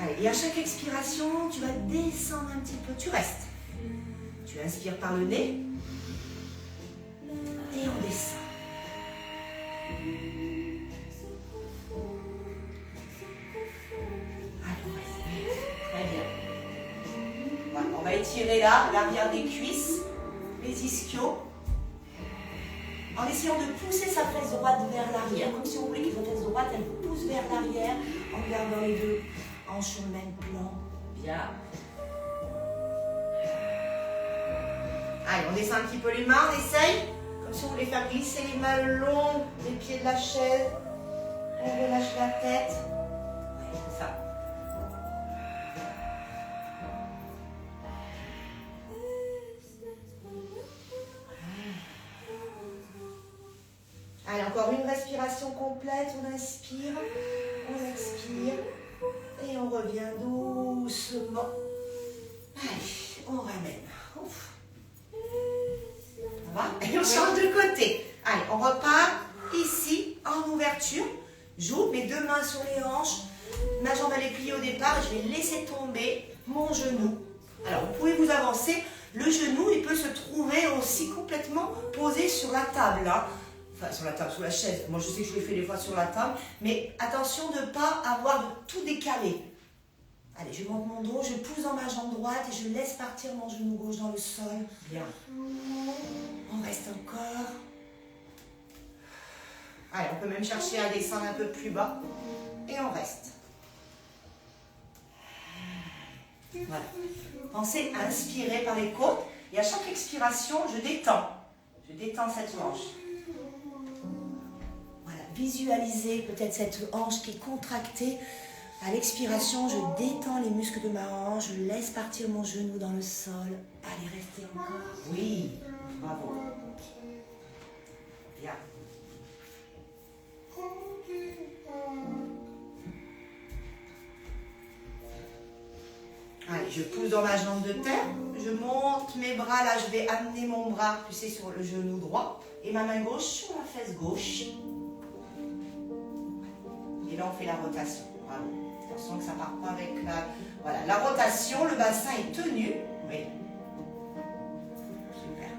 [SPEAKER 1] Allez, et à chaque expiration, tu vas descendre un petit peu. Tu restes. Tu inspires par le nez. Et on descend. Très bien. Voilà, on va étirer là l'arrière des cuisses, les ischios, en essayant de pousser sa fesse droite vers l'arrière, comme si on voulait que votre fesse droite elle pousse vers l'arrière, en gardant les deux hanches sur le même plan. Bien. Allez, on descend un petit peu les mains, on essaye, comme si on voulait faire glisser les mains le long des pieds de la chaise. On relâche la tête. Oui, c'est ça. Allez, encore une respiration complète. On inspire, on expire et on revient doucement. Allez, on ramène. Ouf. On va et on change de côté. Allez, on repart ici en ouverture. J'ouvre mes deux mains sur les hanches. Ma jambe elle est pliée au départ. Je vais laisser tomber mon genou. Alors, vous pouvez vous avancer. Le genou, il peut se trouver aussi complètement posé sur la table. Hein. Enfin, sur la table, sur la chaise. Moi, je sais que je l'ai fait des fois sur la table. Mais attention de ne pas avoir de tout décalé. Allez, je monte mon dos, je pousse dans ma jambe droite et je laisse partir mon genou gauche dans le sol. Bien. On reste encore. Allez, on peut même chercher à descendre un peu plus bas. Et on reste. Voilà. Pensez à inspirer par les côtes. Et à chaque expiration, je détends. Je détends cette hanche. Voilà. Visualisez peut-être cette hanche qui est contractée. À l'expiration, je détends les muscles de ma hanche. Je laisse partir mon genou dans le sol. Allez, restez encore. Oui. Bravo. Bien. Allez, je pousse dans ma jambe de terre, je monte mes bras, là je vais amener mon bras, tu sais, sur le genou droit et ma main gauche sur la fesse gauche. Et là on fait la rotation. Bravo. Attention que ça part pas avec la... Voilà, la rotation, le bassin est tenu. Oui. Super.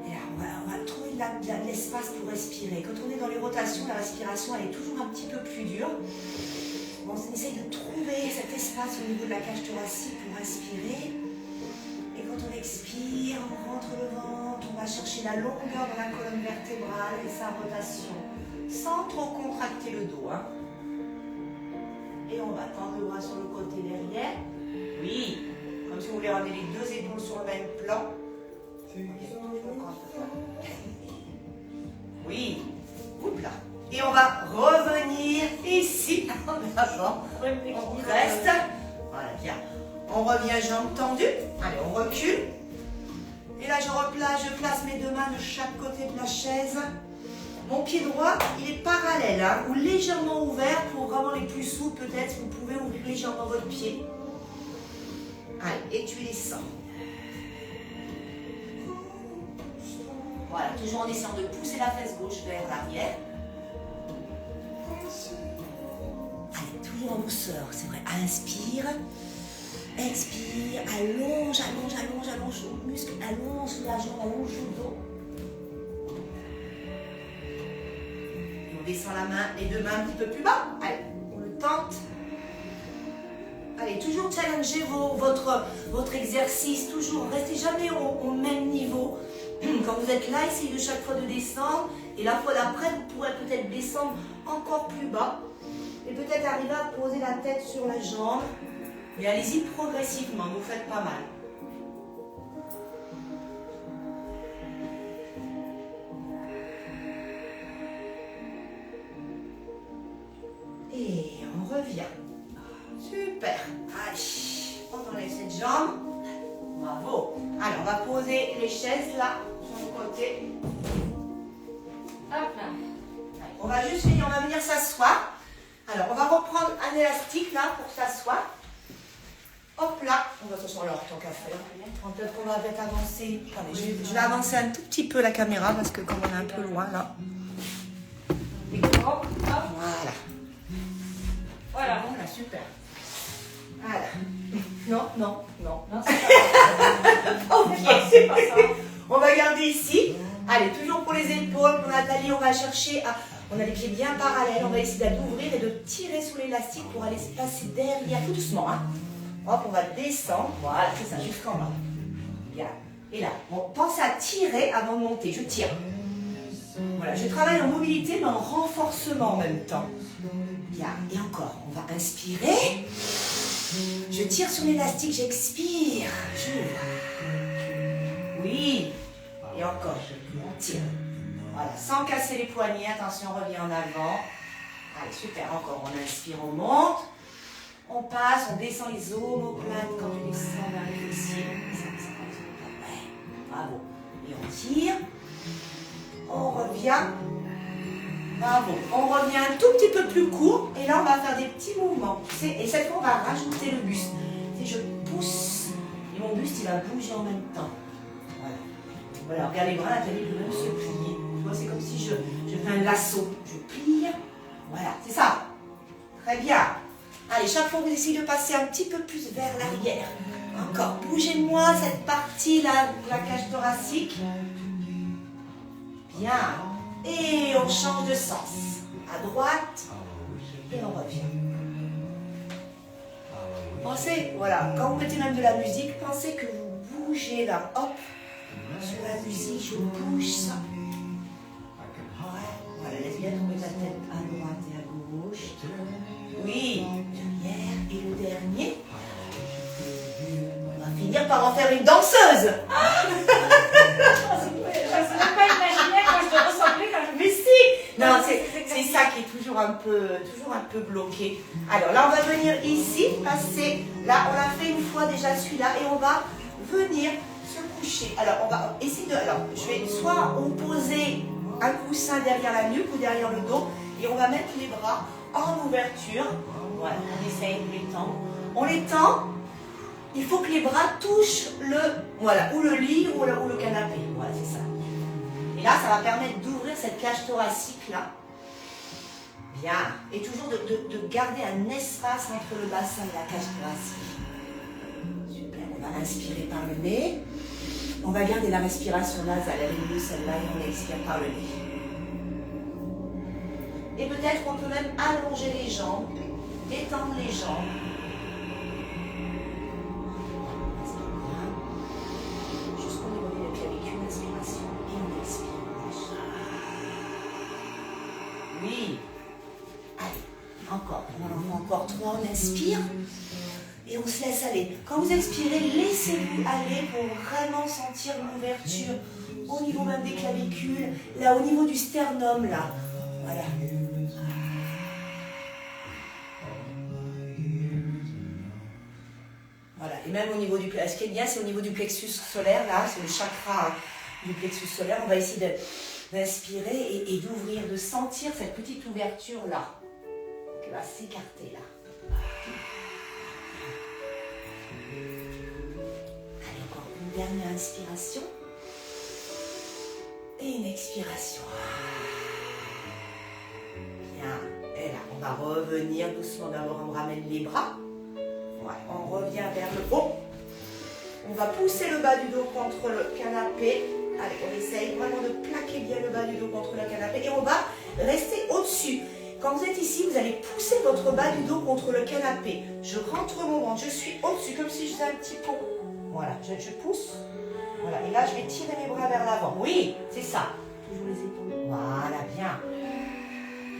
[SPEAKER 1] Et là, on va trouver de l'espace pour respirer. Quand on est dans les rotations, la respiration, elle est toujours un petit peu plus dure. On essaye de trouver cet espace au niveau de la cage thoracique pour respirer. Et quand on expire, on rentre le ventre, on va chercher la longueur de la colonne vertébrale et sa rotation, sans trop contracter le dos. Hein. Et on va tendre le bras sur le côté derrière. Oui, comme si vous voulez ramener les deux épaules sur le même plan. Oui, oups là. Et on va revenir ici en avant. On reste. Voilà, bien. On revient jambes tendues. Allez, on recule. Et là, je place mes deux mains de chaque côté de la chaise. Mon pied droit, il est parallèle, hein, ou légèrement ouvert. Pour vraiment les plus souples, peut-être, vous pouvez ouvrir légèrement votre pied. Allez, et tu descends. Voilà, toujours en essayant de pousser la fesse gauche vers l'arrière. Allez, toujours en douceur, c'est vrai. Inspire. Expire, allonge, allonge, allonge, allonge le muscle, allonge la jambe, allonge le dos. Et on descend la main, les deux mains un petit peu plus bas. Allez, on le tente. Allez, toujours challenger votre exercice, toujours. Restez jamais au même niveau. Quand vous êtes là, essayez de chaque fois de descendre. Et la fois d'après, vous pourrez peut-être descendre encore plus bas. Et peut-être arriver à poser la tête sur la jambe. Mais allez-y progressivement, vous faites pas mal. Et on revient. Super. Allez, on enlève cette jambe. Bravo. Alors, on va poser les chaises là, sur le côté.
[SPEAKER 2] Hop là.
[SPEAKER 1] Allez, on va venir s'asseoir. Alors, on va reprendre un élastique là pour s'asseoir. Hop là, on va s'asseoir alors, tant qu'à faire. Peut-être qu'on va peut-être avancer. Attendez, je vais avancer un tout petit peu la caméra parce que comme on est un peu loin là.
[SPEAKER 2] Voilà.
[SPEAKER 1] Voilà, super. Voilà. Non.
[SPEAKER 2] Non, c'est pas
[SPEAKER 1] Ok, c'est pas ça. On va garder ici. Allez, toujours pour les épaules, pour Nathalie, on va chercher à... On a les pieds bien parallèles, on va essayer d'ouvrir et de tirer sous l'élastique pour aller se passer derrière, tout doucement. Hein. Hop, on va descendre, voilà, c'est ça, jusqu'en bas. Bien. Et là, on pense à tirer avant de monter, je tire. Voilà, je travaille en mobilité, mais en renforcement en même temps. Bien, et encore, on va inspirer. Je tire sur l'élastique, j'expire. J'ouvre. Oui. Et encore, on tire. Voilà, sans casser les poignets, attention, on revient en avant. Allez, super, encore, on inspire, on monte. On passe, on descend les omoplates quand on descend vers les fessiers. Ouais, bravo. Et on tire. On revient. Bravo. On revient un tout petit peu plus court. Et là, on va faire des petits mouvements. Et cette fois, on va rajouter le buste. Je pousse. Et mon buste, il va bouger en même temps. Voilà. Voilà, regarde les bras, Nathalie peut même se plier. Tu vois, c'est comme si je fais un lasso. Je plie. Voilà, c'est ça. Très bien. Allez, chaque fois, vous essayez de passer un petit peu plus vers l'arrière. Encore. Bougez-moi cette partie-là de la cage thoracique. Bien. Et on change de sens. À droite. Et on revient. Pensez, voilà, quand vous mettez même de la musique, pensez que vous bougez là. Hop. Sur la musique, je bouge ça. Ouais. Voilà, laisse bien tomber la tête à droite et à gauche. Oui. Derrière. Et le dernier. On va finir par en faire une danseuse.
[SPEAKER 2] Je ne sais même pas imaginer quand je te ressemblais quand je...
[SPEAKER 1] Mais si. Non, c'est ça qui est toujours un peu bloqué. Alors là, on va venir ici, passer. Là, on l'a fait une fois déjà celui-là. Et on va venir se coucher. Alors, on va essayer de... Alors, je vais soit opposer un coussin derrière la nuque ou derrière le dos. Et on va mettre les bras en ouverture. Voilà, on essaye de les tendre. On les tend. Il faut que les bras touchent ou le lit ou le canapé. Voilà, c'est ça. Et là, ça va permettre d'ouvrir cette cage thoracique là. Bien. Et toujours de garder un espace entre le bassin et la cage thoracique. Super. On va inspirer par le nez. On va garder la respiration nasale. Elle est mieux celle-là et on expire par le nez. Et peut-être qu'on peut même allonger les jambes, étendre les jambes. endroit, on inspire et on se laisse aller. Quand vous expirez, laissez-vous aller pour vraiment sentir l'ouverture au niveau même des clavicules, là au niveau du sternum, là. Voilà. Voilà, et même au niveau du... Ce qui est bien, c'est au niveau du plexus solaire, là, c'est le chakra du plexus solaire. On va essayer d'inspirer et d'ouvrir, de sentir cette petite ouverture là, qui va s'écarter là. Allez, encore une dernière inspiration et une expiration. Bien, et là, on va revenir doucement. D'abord, on ramène les bras. Ouais, on revient vers le haut. On va pousser le bas du dos contre le canapé. Allez, on essaye vraiment de plaquer bien le bas du dos contre le canapé. Et on va rester au-dessus. Quand vous êtes ici, vous allez pousser votre bas du dos contre le canapé. Je rentre mon ventre, je suis au-dessus, comme si je faisais un petit pont. Voilà, je pousse. Voilà, et là, je vais tirer mes bras vers l'avant. Oui, c'est ça. Toujours les épaules. Voilà, bien.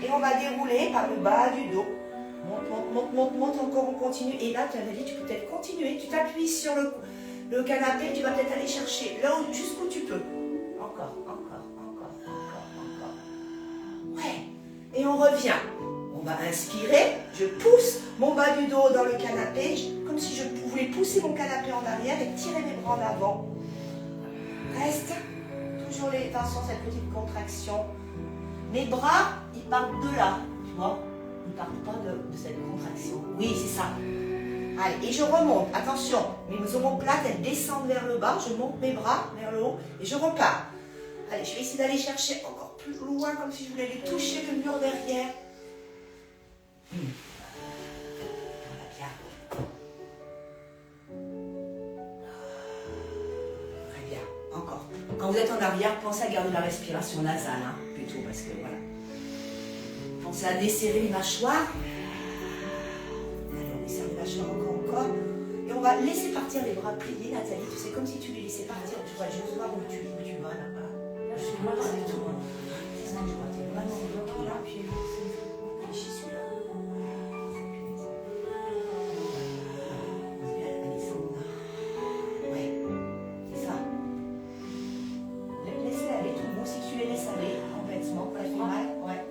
[SPEAKER 1] Et on va dérouler par le bas du dos. Monte, encore on continue. Et là, tu avais dit, tu peux peut-être continuer. Tu t'appuies sur le canapé, tu vas peut-être aller chercher là jusqu'où tu peux. Encore. Ouais. Et on revient. On va inspirer. Je pousse mon bas du dos dans le canapé, comme si je voulais pousser mon canapé en arrière et tirer mes bras en avant. Reste. Toujours les tensions, cette petite contraction. Mes bras, ils partent de là, tu vois. Ils ne partent pas de cette contraction. Oui, c'est ça. Allez, et je remonte. Attention, mes omoplates, elles descendent vers le bas. Je monte mes bras vers le haut et je repars. Allez, je vais essayer d'aller chercher encore plus loin, comme si je voulais aller toucher le mur derrière. Voilà, bien. Très bien. Encore. Quand vous êtes en arrière, pensez à garder la respiration nasale, hein, plutôt, parce que voilà. Pensez à desserrer les mâchoires. Allez, on desserre les mâchoires encore. Et on va laisser partir les bras pliés, Nathalie. Tu sais, comme si tu les laissais partir. Tu vois, juste voir où tu vas là-bas. Je suis pas du tout. C'est ça que je vois. Tu es vraiment bloqué là. Puis réfléchis sur là. Allez, ça on a. Ouais, c'est ça. Laisse-les aller tout le monde. Si tu les laisses aller complètement, ça fait mal. Ouais.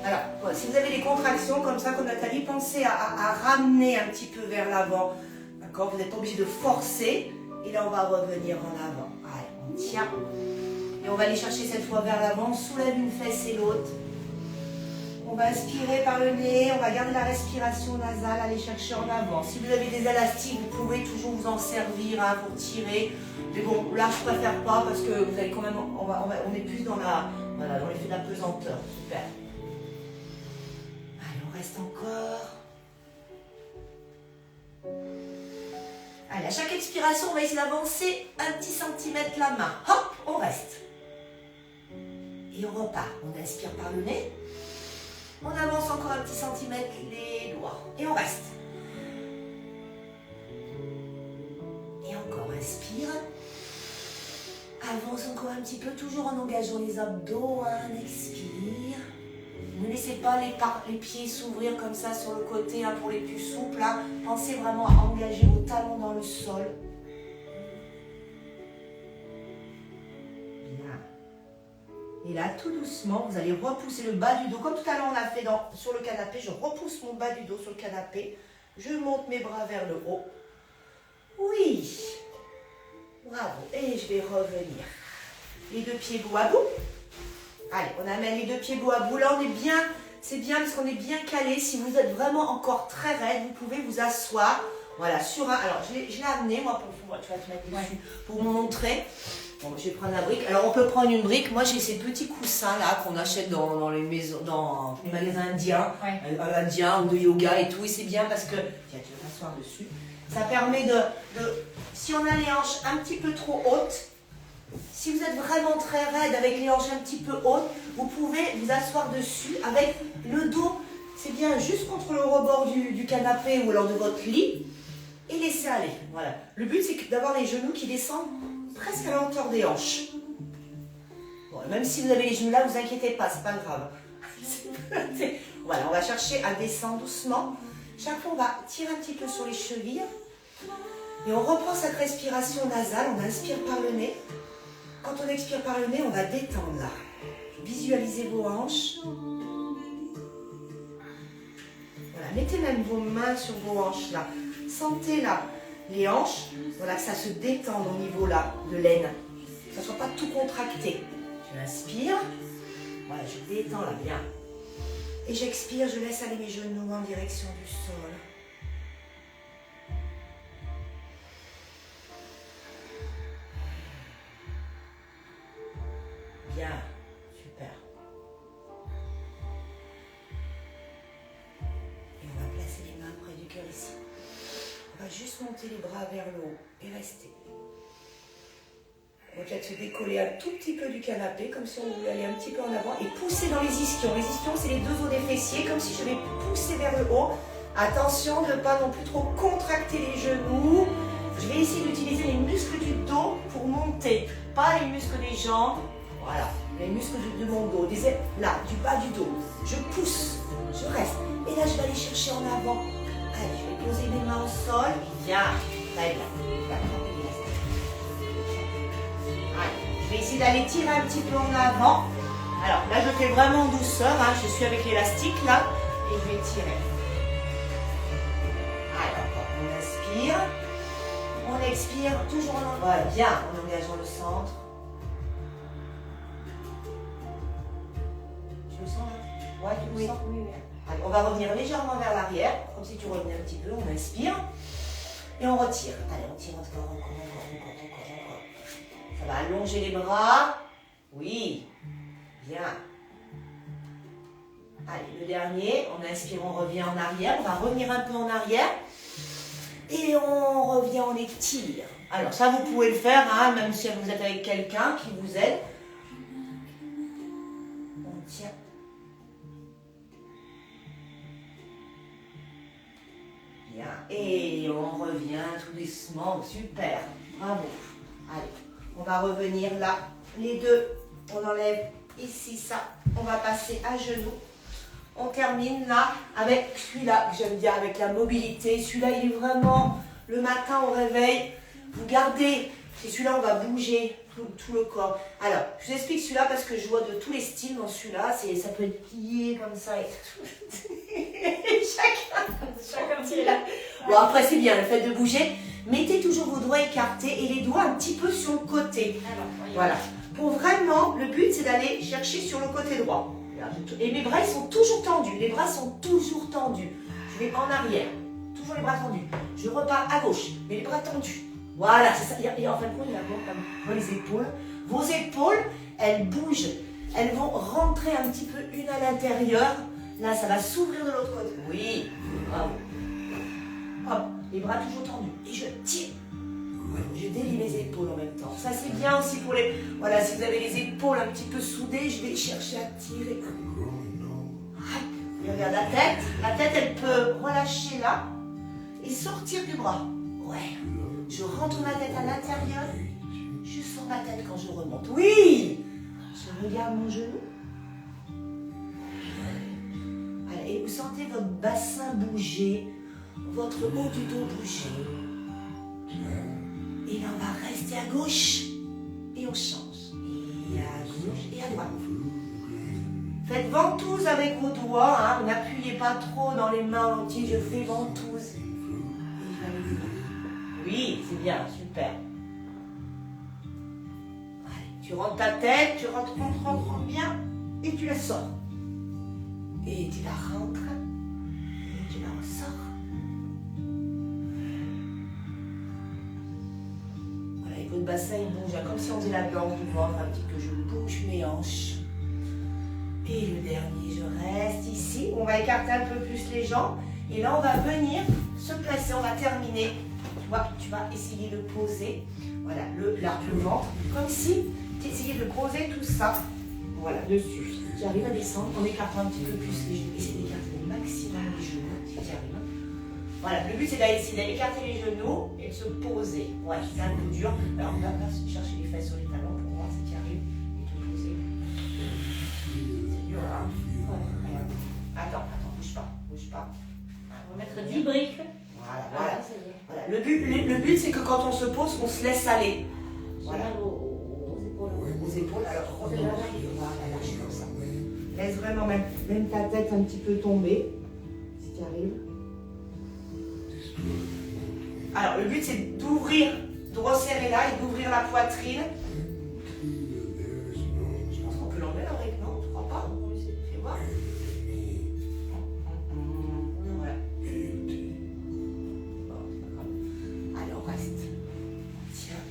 [SPEAKER 1] Alors, si vous avez des contractions comme ça, comme Nathalie, pensez à ramener un petit peu vers l'avant. D'accord? Vous n'êtes pas obligé de forcer. Et là, on va revenir en avant. Allez, on tient. Et on va aller chercher cette fois vers l'avant. On soulève une fesse et l'autre. On va inspirer par le nez. On va garder la respiration nasale. Aller chercher en avant. Si vous avez des élastiques, vous pouvez toujours vous en servir hein, pour tirer. Mais bon, là, je préfère pas parce que vous avez quand même... On est plus dans l'effet de la pesanteur. Super. Reste encore. Allez, à chaque expiration, on va essayer d'avancer un petit centimètre la main. Hop, on reste. Et on repart. On inspire par le nez. On avance encore un petit centimètre les doigts. Et on reste. Et encore, inspire. Avance encore un petit peu, toujours en engageant les abdos. On expire. Ne laissez pas les pieds s'ouvrir comme ça sur le côté hein, pour les plus souples. Hein. Pensez vraiment à engager vos talons dans le sol. Bien. Et là, tout doucement, vous allez repousser le bas du dos. Comme tout à l'heure, on a fait sur le canapé. Je repousse mon bas du dos sur le canapé. Je monte mes bras vers le haut. Oui. Bravo. Et je vais revenir. Les deux pieds bout à bout. Allez, on amène les deux pieds bout à bout. Là, on est bien, c'est bien parce qu'on est bien calé. Si vous êtes vraiment encore très raide, vous pouvez vous asseoir. Voilà, sur un... Alors, je l'ai amené, moi, tu vas te mettre dessus pour vous montrer. Bon, je vais prendre la brique. Alors, on peut prendre une brique. Moi, j'ai ces petits coussins, là, qu'on achète dans les maisons, dans les magasins indiens, indiens ou de yoga et tout. Et c'est bien parce que... Tiens, tu vas t'asseoir dessus. Ça permet de... Si on a les hanches un petit peu trop hautes, si vous êtes vraiment très raide avec les hanches un petit peu hautes, vous pouvez vous asseoir dessus avec le dos, c'est bien juste contre le rebord du canapé ou alors de votre lit et laisser aller. Voilà. Le but c'est d'avoir les genoux qui descendent presque à la hauteur des hanches. Bon, même si vous avez les genoux là, vous inquiétez pas, c'est pas grave. Voilà, on va chercher à descendre doucement. Chaque fois, on va tirer un petit peu sur les chevilles. Et on reprend cette respiration nasale. On inspire par le nez. Quand on expire par le nez, on va détendre là. Visualisez vos hanches. Voilà, mettez même vos mains sur vos hanches là. Sentez là les hanches. Voilà, que ça se détende au niveau là de l'aine. Que ça ne soit pas tout contracté. Je inspire. Voilà, je détends là, bien. Et j'expire, je laisse aller mes genoux en direction du sol. Bien, super. Et on va placer les mains près du cœur ici. On va juste monter les bras vers le haut et rester. On va peut-être se décoller un tout petit peu du canapé, comme si on voulait aller un petit peu en avant, et pousser dans les ischions. Les ischions, c'est les deux os des fessiers, comme si je vais pousser vers le haut. Attention de ne pas non plus trop contracter les genoux. Je vais essayer d'utiliser les muscles du dos pour monter, pas les muscles des jambes. Voilà, les muscles de mon dos, là, du bas du dos. Je pousse, je reste. Et là, je vais aller chercher en avant. Allez, je vais poser mes mains au sol. Bien, très bien. Je vais essayer d'aller tirer un petit peu en avant. Alors là, je fais vraiment en douceur. Hein. Je suis avec l'élastique là. Et je vais tirer. Alors, on inspire. On expire. Toujours en voilà, bien, en engageant le centre. Tu le sens là? Ouais, tu le sens? Oui. Allez, on va revenir légèrement vers l'arrière. Comme si tu revenais un petit peu. On inspire. Et on retire. Allez, on tire encore. Ça va allonger les bras. Oui. Bien. Allez, le dernier. On inspire, on revient en arrière. On va revenir un peu en arrière. Et on revient, on étire. Alors ça, vous pouvez le faire, hein, même si vous êtes avec quelqu'un qui vous aide. On tient. Bien. Et on revient tout doucement. Super. Bravo. Allez. On va revenir là, les deux, on enlève ici ça, on va passer à genoux. On termine là avec celui-là, que j'aime bien, avec la mobilité. Celui-là, il est vraiment, le matin au réveil, vous gardez, c'est celui-là, on va bouger tout le corps. Alors, je vous explique celui-là parce que je vois de tous les styles dans celui-là, ça peut être plié comme ça et chacun petit là. Bon, après, c'est bien, le fait de bouger. Mettez toujours vos doigts écartés et les doigts un petit peu sur le côté. Voilà. Pour vraiment, le but, c'est d'aller chercher sur le côté droit. Et mes bras, ils sont toujours tendus. Les bras sont toujours tendus. Je vais en arrière. Toujours les bras tendus. Je repars à gauche. Mais les bras tendus. Voilà, c'est ça. Et en fin de compte, il y a comme les épaules. Vos épaules, elles bougent. Elles vont rentrer un petit peu une à l'intérieur. Là, ça va s'ouvrir de l'autre côté. Oui. Bravo. Hop. Les bras toujours tendus. Et je tire. Je délie mes épaules en même temps. Ça, c'est bien aussi pour les... Voilà, si vous avez les épaules un petit peu soudées, je vais chercher à tirer. Et regarde la tête. La tête, elle peut relâcher là et sortir du bras. Ouais. Je rentre ma tête à l'intérieur. Je sors ma tête quand je remonte. Oui. Je regarde mon genou. Voilà. Et vous sentez votre bassin bouger. Votre haut du dos bouger. Et là, on va rester à gauche. Et on change. Et à gauche et à droite. Faites ventouse avec vos doigts. Hein. N'appuyez pas trop dans les mains entières. Je fais ventouse. Oui, c'est bien, super. Allez, tu rentres ta tête. Tu rentres bien. Et tu la sors. Et tu la rentres. Et tu la ressors. Votre bassin il bouge, comme si on faisait la danse du ventre un petit peu. Je bouge mes hanches. Et le dernier, je reste ici. On va écarter un peu plus les jambes. Et là, on va venir se placer. On va terminer. Tu vas essayer de poser. Voilà, le ventre. Comme si tu essayais de poser tout ça. Voilà, dessus. J'arrive à descendre en écartant un petit peu plus les genoux. Essayez d'écarter le maximum les genoux, si tu arrives. Voilà, le but c'est d'aller écarter les genoux et de se poser. Ouais, c'est un peu dur. Alors on va chercher les fesses sur les talons pour voir si tu arrives et te poser. C'est dur, hein? Ouais. pas.
[SPEAKER 2] On va mettre 10 briques.
[SPEAKER 1] Voilà, voilà. Voilà. Le but c'est que quand on se pose, on se laisse aller. Voilà.
[SPEAKER 2] Aux épaules.
[SPEAKER 1] Aux épaules, alors on voilà, lâche comme ça. Laisse vraiment même ta tête un petit peu tomber, si tu arrives. Alors le but c'est d'ouvrir, de resserrer là et d'ouvrir la poitrine. Je pense qu'on peut l'enlever la brique, non? Tu crois pas? Fais voir. Voilà. Bon, c'est pas grave. Allez, on reste. Tiens.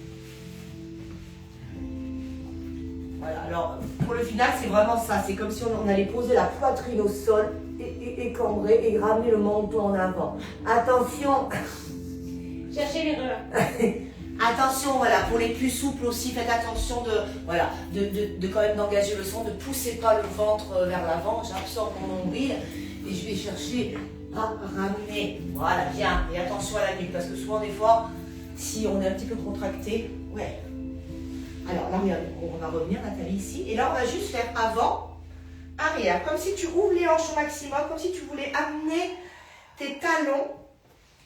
[SPEAKER 1] Voilà, alors pour le final c'est vraiment ça, c'est comme si on allait poser la poitrine au sol et cambrer et ramener le menton en avant. Attention.
[SPEAKER 2] Cherchez l'erreur.
[SPEAKER 1] Attention, voilà, pour les plus souples aussi, faites attention de quand même d'engager le sang, ne poussez pas le ventre vers l'avant, j'absorbe mon nombril et je vais chercher à ramener, voilà, bien, et attention à la nuque, parce que souvent des fois, si on est un petit peu contracté, ouais. Alors là, on va revenir, Nathalie, ici, et là on va juste faire avant, arrière, comme si tu ouvres les hanches au maximum, comme si tu voulais amener tes talons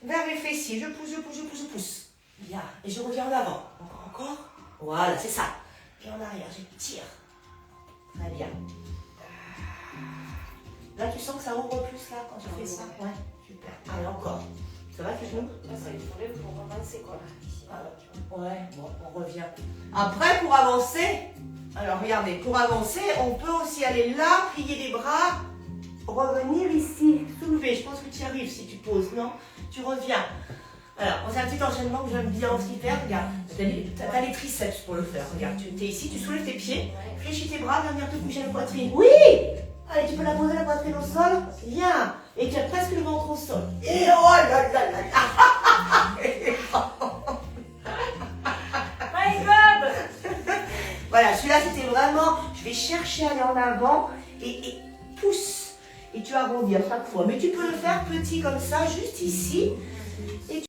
[SPEAKER 1] vers les fessiers, je pousse, je pousse, je pousse, je pousse. Bien, et je reviens en avant. Encore. Voilà, c'est ça. Et en arrière, je tire. Très bien. Là, tu sens que ça ouvre plus là quand tu fais ça. Ouais, super. Allez, encore. Ça va, tes genoux?
[SPEAKER 2] Ça, il faudrait pour avancer quoi.
[SPEAKER 1] Ouais, bon, on revient. Après, pour avancer, alors regardez, pour avancer, on peut aussi aller là, plier les bras, revenir ici, soulever. Je pense que tu y arrives si tu poses, non? Tu reviens. Alors, c'est un petit enchaînement que j'aime bien aussi faire. Regarde, t'as les triceps pour le faire. Regarde, tu es ici, tu soulèves tes pieds, fléchis tes bras, viens venir te coucher la poitrine. Oui! Allez, tu peux la poser la poitrine au sol. Viens. Et tu as presque le ventre au sol. Et oh là là là là.
[SPEAKER 2] My God!
[SPEAKER 1] Voilà, celui-là c'était vraiment, je vais chercher à aller en avant et pousse. Et tu arrondis à chaque fois. Mais tu peux le faire petit comme ça, juste ici. Et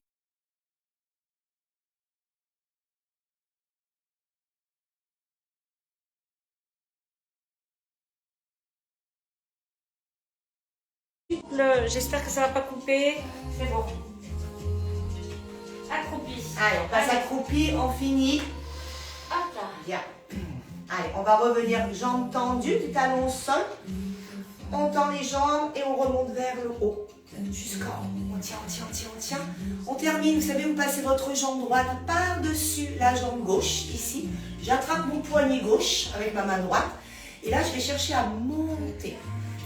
[SPEAKER 2] J'espère que ça va pas couper. C'est bon. Accroupi.
[SPEAKER 1] allez, on passe accroupi, on finit.
[SPEAKER 2] Hop là.
[SPEAKER 1] Bien. Allez, on va revenir jambes tendues, du talon au sol. On tend les jambes et on remonte vers le haut. Jusqu'en haut. On tient, on tient, on tient, on tient. On termine, vous savez, vous passez votre jambe droite par-dessus la jambe gauche, ici. J'attrape mon poignet gauche avec ma main droite. Et là, je vais chercher à monter.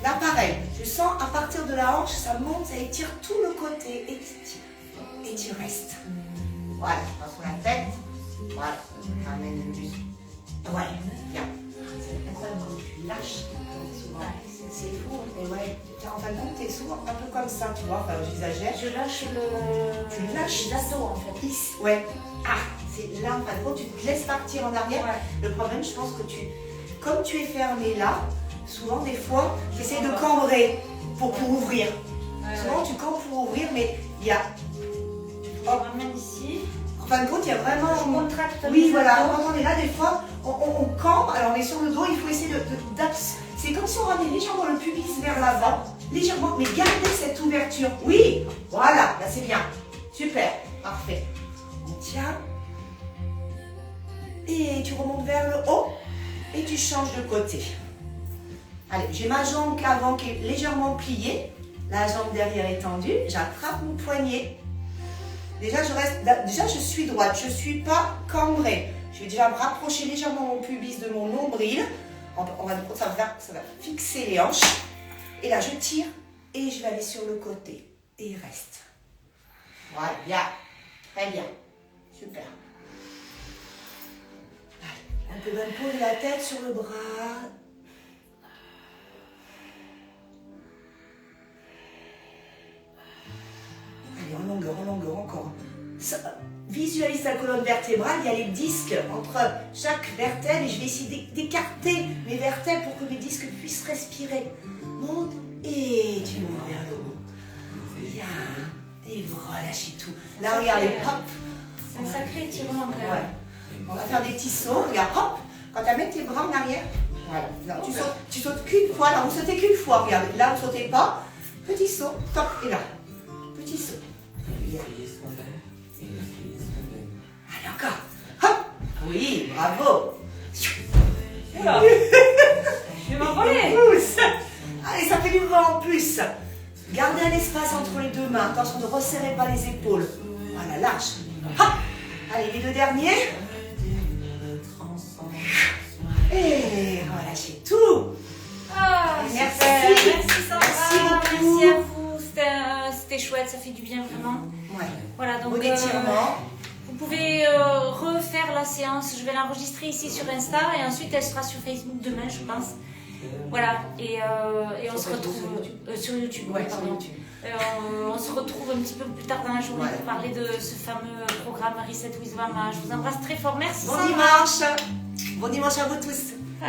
[SPEAKER 1] Là, pareil, je sens à partir de la hanche, ça monte, ça étire tout le côté. Et tu restes. Voilà, je passe sur la tête. Voilà, ramène le muscle. Ouais, bien. C'est incroyable quand tu lâches. C'est fou. Et ouais, en fin de compte, t'es souvent un peu comme ça, tu vois. Enfin, j'exagère.
[SPEAKER 2] Je lâche
[SPEAKER 1] Tu lâches
[SPEAKER 2] les assos en fait.
[SPEAKER 1] Ouais. Ah, c'est là, en fin de compte, tu te laisses partir en arrière.
[SPEAKER 2] Ouais.
[SPEAKER 1] Le problème, je pense que comme tu es fermé là, souvent, des fois, tu essaies de cambrer pour ouvrir. Souvent, tu cambres pour ouvrir, mais il y a...
[SPEAKER 2] Je ramène ici.
[SPEAKER 1] En fin de compte, il y a vraiment...
[SPEAKER 2] Je contracte.
[SPEAKER 1] Oui, voilà. Quand on est là, des fois, on cambre. Alors, on est sur le dos, il faut essayer c'est comme si on ramenait légèrement le pubis vers l'avant. Légèrement, mais gardez cette ouverture. Oui, voilà, là, c'est bien. Super, parfait. On tient. Et tu remontes vers le haut. Et tu changes de côté. Allez, j'ai ma jambe avant qui est légèrement pliée. La jambe derrière est tendue. J'attrape mon poignet. Déjà, je suis droite. Je ne suis pas cambrée. Je vais déjà me rapprocher légèrement mon pubis de mon nombril. Ça va fixer les hanches. Et là, je tire et je vais aller sur le côté. Et il reste. Voilà, bien. Très bien. Super. On peut même poser la tête sur le bras. Allez, en longueur, encore. Visualise ta colonne vertébrale, il y a les disques entre chaque vertèbre et je vais essayer d'écarter mes vertèbres pour que mes disques puissent respirer. Monte et tu montes vers le haut. Bien. Et relâchez tout. Là, regardez, hop.
[SPEAKER 2] C'est un sacré étirement.
[SPEAKER 1] Ouais. On va faire des petits sauts. Regarde, hop. Quand tu mets tes bras en arrière, voilà. Non, tu sautes qu'une fois. Là, vous sautez qu'une fois. Regarde, là, vous ne sautez pas. Petit saut, top, et là. Petit saut. Allez, encore. Hop. Oui, bravo.
[SPEAKER 2] Oula. Je vais m'envoler.
[SPEAKER 1] Allez, ça fait du vent en plus. Gardez un espace entre les deux mains. Attention, ne resserrez pas les épaules. Voilà, lâche. Hop. Allez, les deux derniers. Et relâchez tout.
[SPEAKER 2] Ah,
[SPEAKER 1] Merci.
[SPEAKER 2] super. Merci Sandra.
[SPEAKER 1] Merci beaucoup.
[SPEAKER 2] Merci à vous. C'était chouette, ça fait du bien vraiment.
[SPEAKER 1] Ouais.
[SPEAKER 2] Voilà, donc
[SPEAKER 1] Bon étirement.
[SPEAKER 2] vous pouvez refaire la séance. Je vais l'enregistrer ici sur Insta et ensuite elle sera sur Facebook demain, je pense. Voilà, et on se retrouve sur YouTube.
[SPEAKER 1] Ouais,
[SPEAKER 2] pardon.
[SPEAKER 1] sur YouTube.
[SPEAKER 2] On se retrouve un petit peu plus tard dans la journée
[SPEAKER 1] Ouais.
[SPEAKER 2] pour parler de ce fameux programme Reset with Mama. Je vous embrasse très fort. Merci
[SPEAKER 1] Bon
[SPEAKER 2] Sandra.
[SPEAKER 1] dimanche. Bon dimanche à vous tous.
[SPEAKER 2] Ah.